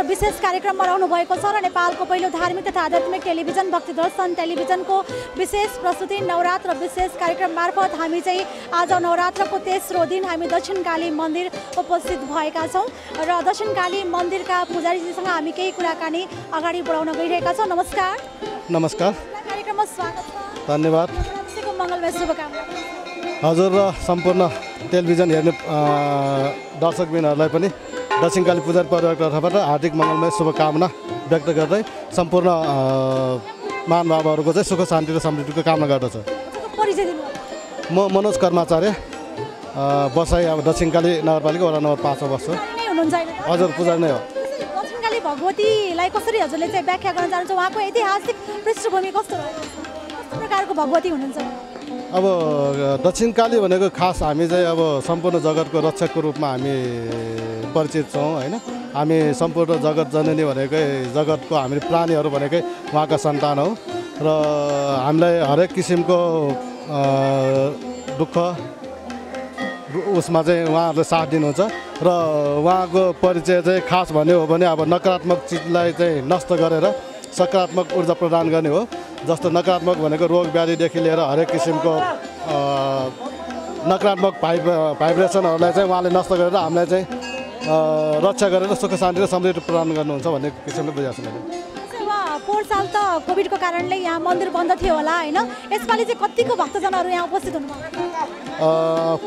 विशेष कार्यक्रममा रहनु भएको छ र नेपालको पहिलो धार्मिक तथा आध्यात्मिक टेलिभिजन भक्ति दर्शन टेलिभिजनको विशेष प्रस्तुति नवरात्र विशेष कार्यक्रम मार्फत हामी चाहिँ आज नवरात्रको तेस्रो दिन हामी दक्षिणकाली मन्दिर उपस्थित भएका छौँ र दक्षिणकाली मन्दिरका पुजारीजीसँग हामी केही कुराकानी अगाडि बढाउन गइरहेका छौँ। नमस्कार। नमस्कार। कार्यक्रममा स्वागत छ। धन्यवाद। मङ्गलमय शुभकामना हजुर र सम्पूर्ण टेलिभिजन हेर्ने दर्शकबिनहरूलाई पनि दक्षिणकाली पुजारी परिवारको तर्फबाट हार्दिक मङ्गलमय शुभकामना व्यक्त गर्दै सम्पूर्ण महानुभावहरूको चाहिँ सुख शान्ति र समृद्धिको कामना गर्दछु। म मनोज कर्माचार्य, बसाइ अब दक्षिणकाली नगरपालिका वडा नम्बर 5 मा बस्छु। हुनुहुन्छ होइन? हजुर पुजारी नै हो। दक्षिणकाली भगवतीलाई कसरी हजुरले चाहिँ व्याख्या गर्न चाहनुहुन्छ? उहाँको ऐतिहासिक पृष्ठभूमि कस्तो कस्तो प्रकारको भगवती हुनुहुन्छ? अब दक्षिणकाली भनेको खास हामी चाहिँ अब सम्पूर्ण जगतको रक्षकको रूपमा हामी परिचित छौँ होइन। हामी सम्पूर्ण जगत जननी भनेकै जगतको हामी प्राणीहरू भनेकै उहाँका सन्तान हौ र हामीलाई हरेक किसिमको दुःख उसमा चाहिँ उहाँहरूले साथ दिनुहुन्छ र उहाँको परिचय चाहिँ खास भन्ने हो भने अब नकारात्मक चिजलाई चाहिँ नष्ट गरेर सकारात्मक ऊर्जा प्रदान गर्ने हो। जस्तो नकारात्मक भनेको रोग व्याधिदेखि लिएर हरेक किसिमको नकारात्मक भाइब्रेसनहरूलाई चाहिँ उहाँले नष्ट गरेर हामीलाई चाहिँ रक्षा गरेर सुख शान्ति र समृद्धि प्रदान गर्नुहुन्छ भन्ने किसिमले बुझाएको छु मैले। पोहोर साल त कोभिडको कारणले यहाँ मन्दिर बन्द थियो होला होइन? यसपालि चाहिँ कतिको भक्तजनहरू यहाँ उपस्थित हुनुभयो?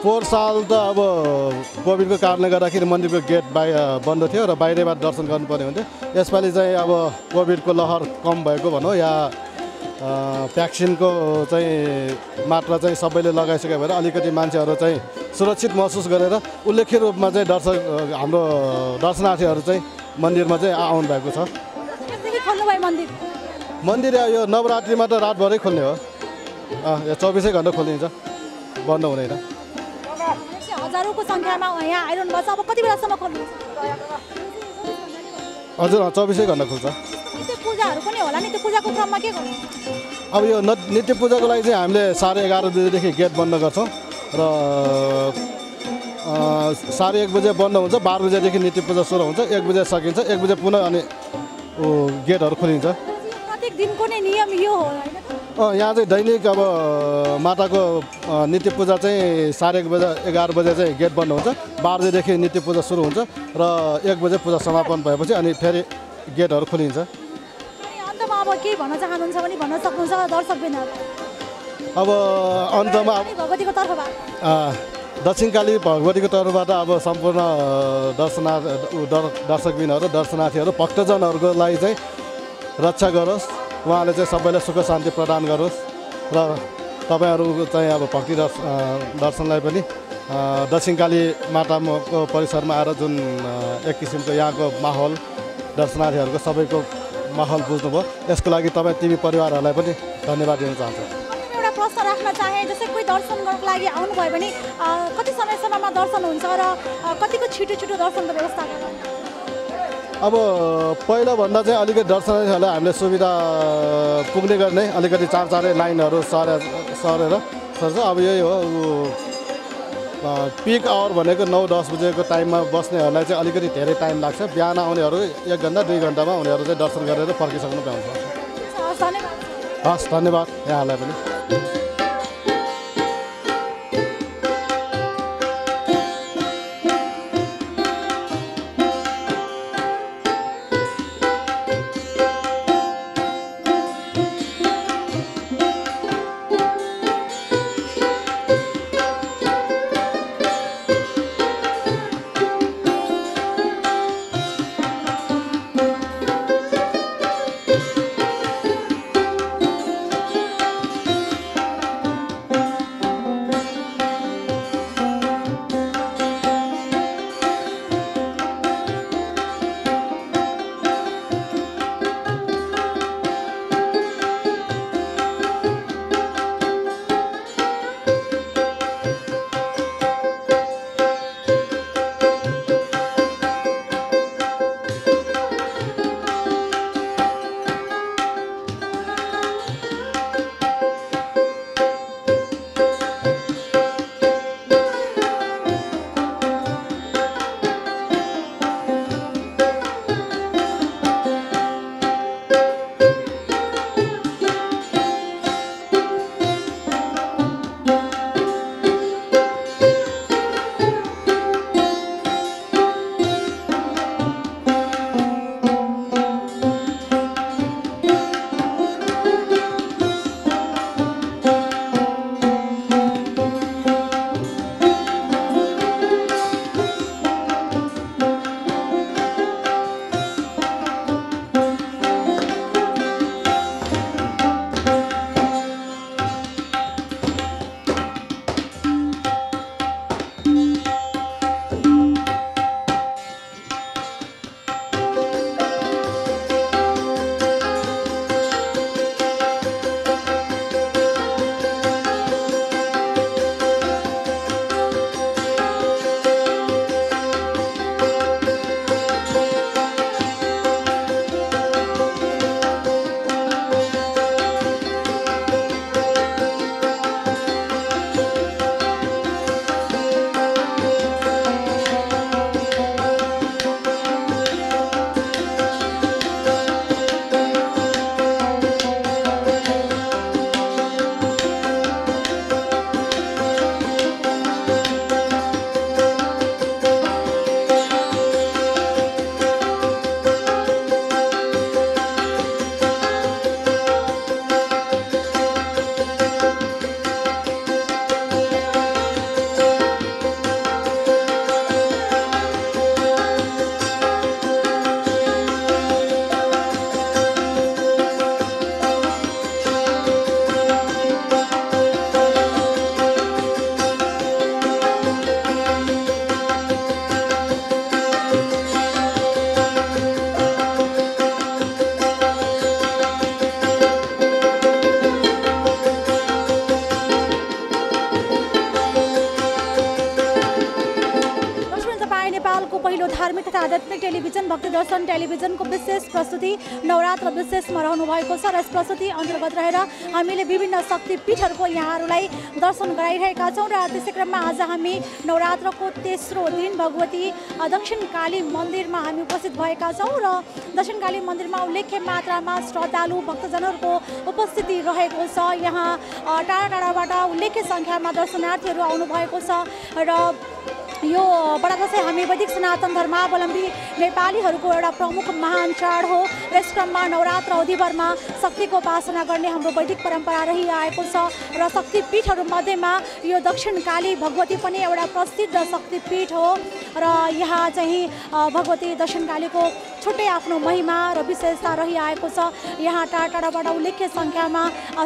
पोहोर साल त अब कोभिडको कारणले गर्दाखेरि मन्दिरको गेट बन्द थियो र बाहिरबाट दर्शन गर्नुपर्ने हुन्थ्यो। यसपालि चाहिँ अब कोभिडको लहर कम भएको भनौँ या भ्याक्सिनको चाहिँ मात्रा चाहिँ सबैले लगाइसक्यो भएर अलिकति मान्छेहरू चाहिँ सुरक्षित महसुस गरेर उल्लेख्य रूपमा चाहिँ हाम्रो दर्शनार्थीहरू चाहिँ मन्दिरमा चाहिँ आउनु भएको छ। मन्दिर यो नवरात्रिमा त रातभरै खोल्ने हो, 24 घन्टा खोलिन्छ, बन्द हुँदैन। हजारौँको सङ्ख्यामा यहाँ आइरहनु भएको छ, अब कति बेलासम्म खोल्नुहुन्छ? हजुर 24 घन्टा खुल्छ। नित्य पूजाहरू पनि होला नि, त्यो पूजाको क्रममा के गर्नु? अब यो नित्य पूजाको लागि चाहिँ हामीले 11:30 बजेदेखि गेट बन्द गर्छौँ र 1:30 बजे बन्द हुन्छ। 12 बजेदेखि नित्य पूजा सुरु हुन्छ, 1 बजे सकिन्छ, 1 बजे पुनः अनि गेटहरू खोलिन्छ। प्रत्येक दिनको नै नियम यो हो होइन? यहाँ चाहिँ दैनिक अब माताको नित्य पूजा चाहिँ 11:30 बजे चाहिँ गेट बन्द हुन्छ। 12 बजेदेखि नित्य पूजा सुरु हुन्छ र 1 बजे पूजा समापन भएपछि अनि फेरि गेटहरू खोलिन्छ। अन्तमा अब के भन्न चाहनुहुन्छ भने भन्न सक्नुहुन्छ दर्शकबिनहरूलाई? अब अन्तमा भगवतीको तर्फबाट दक्षिणकाली भगवतीको तर्फबाट अब सम्पूर्ण दर्शकबिनहरू दर्शनार्थीहरू भक्तजनहरूको लागि चाहिँ रक्षा गरोस्, उहाँले चाहिँ सबैलाई सुख शान्ति प्रदान गरोस् र तपाईँहरूको चाहिँ अब भक्ति दर्शनलाई पनि दक्षिणकाली माताको परिसरमा आएर जुन एक किसिमको यहाँको माहौल दर्शनार्थीहरूको सबैको माहौल बुझ्नुभयो, यसको लागि तपाईँ टिभी परिवारहरूलाई पनि धन्यवाद दिन चाहन्छु। एउटा प्रश्न राख्न चाहे, जस्तै कोही दर्शन गर्नको लागि आउनुभयो भने कति समयसम्ममा दर्शन हुन्छ र कतिको छिटो दर्शनको व्यवस्था गर्नु? अब पहिलाभन्दा चाहिँ अलिकति दर्शनार्थीहरूलाई हामीले सुविधा पुग्ने गर्ने अलिकति चाँडै लाइनहरू सरेर सर्छ। अब यही हो, पिक आवर भनेको 9-10 बजेको टाइममा बस्नेहरूलाई चाहिँ अलिकति धेरै टाइम लाग्छ। बिहान आउनेहरू 1 घन्टा 2 घन्टामा उनीहरू चाहिँ दर्शन गरेर फर्किसक्नु पाउँछ। हस्, धन्यवाद यहाँलाई पनि। टेलिभिजन भक्ति दर्शन टेलिभिजनको विशेष प्रस्तुति नवरात्र विशेषमा रहनु भएको छ र यस प्रस्तुति अन्तर्गत रहेर हामीले विभिन्न शक्तिपीठहरूको यहाँहरूलाई दर्शन गराइरहेका छौँ र त्यसै क्रममा आज हामी नवरात्रको तेस्रो दिन भगवती दक्षिण काली मन्दिरमा हामी उपस्थित भएका छौँ र दक्षिण काली मन्दिरमा उल्लेख्य मात्रामा श्रद्धालु भक्तजनहरूको उपस्थिति रहेको छ। यहाँ टाढा टाढाबाट उल्लेख्य सङ्ख्यामा दर्शनार्थीहरू आउनु भएको छ र यो बडा दसैँ हामी वैदिक सनातन धर्मावलम्बी नेपालीहरूको एउटा प्रमुख महान चाड हो। यस क्रममा नवरात्र अवधिभरमा शक्तिको उपासना गर्ने हाम्रो वैदिक परम्परा रहिआएको छ र शक्तिपीठहरूमध्येमा यो दक्षिण काली भगवती पनि एउटा प्रसिद्ध शक्तिपीठ हो र यहाँ चाहिँ भगवती दक्षिण कालीको छुट्टै आफ्नो महिमा र विशेषता रहिआएको छ। यहाँ टाढा टाढाबाट उल्लेख्य सङ्ख्यामा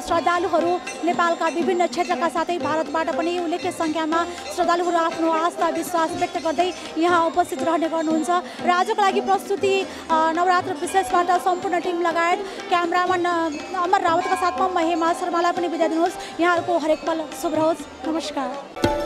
श्रद्धालुहरू नेपालका विभिन्न क्षेत्रका साथै भारतबाट पनि उल्लेख्य सङ्ख्यामा श्रद्धालुहरू आफ्नो आस्था विश्वास व्यक्त गर्दै यहाँ उपस्थित रहने गर्नुहुन्छ र आजको लागि प्रस्तुति नवरात्र विशेषबाट सम्पूर्ण टिम लगायत क्यामेरामन अमर रावतका साथमा म हेमा शर्मालाई पनि बिदा दिनुहोस्। यहाँहरूको हरेक पल शुभ रहोस्। नमस्कार।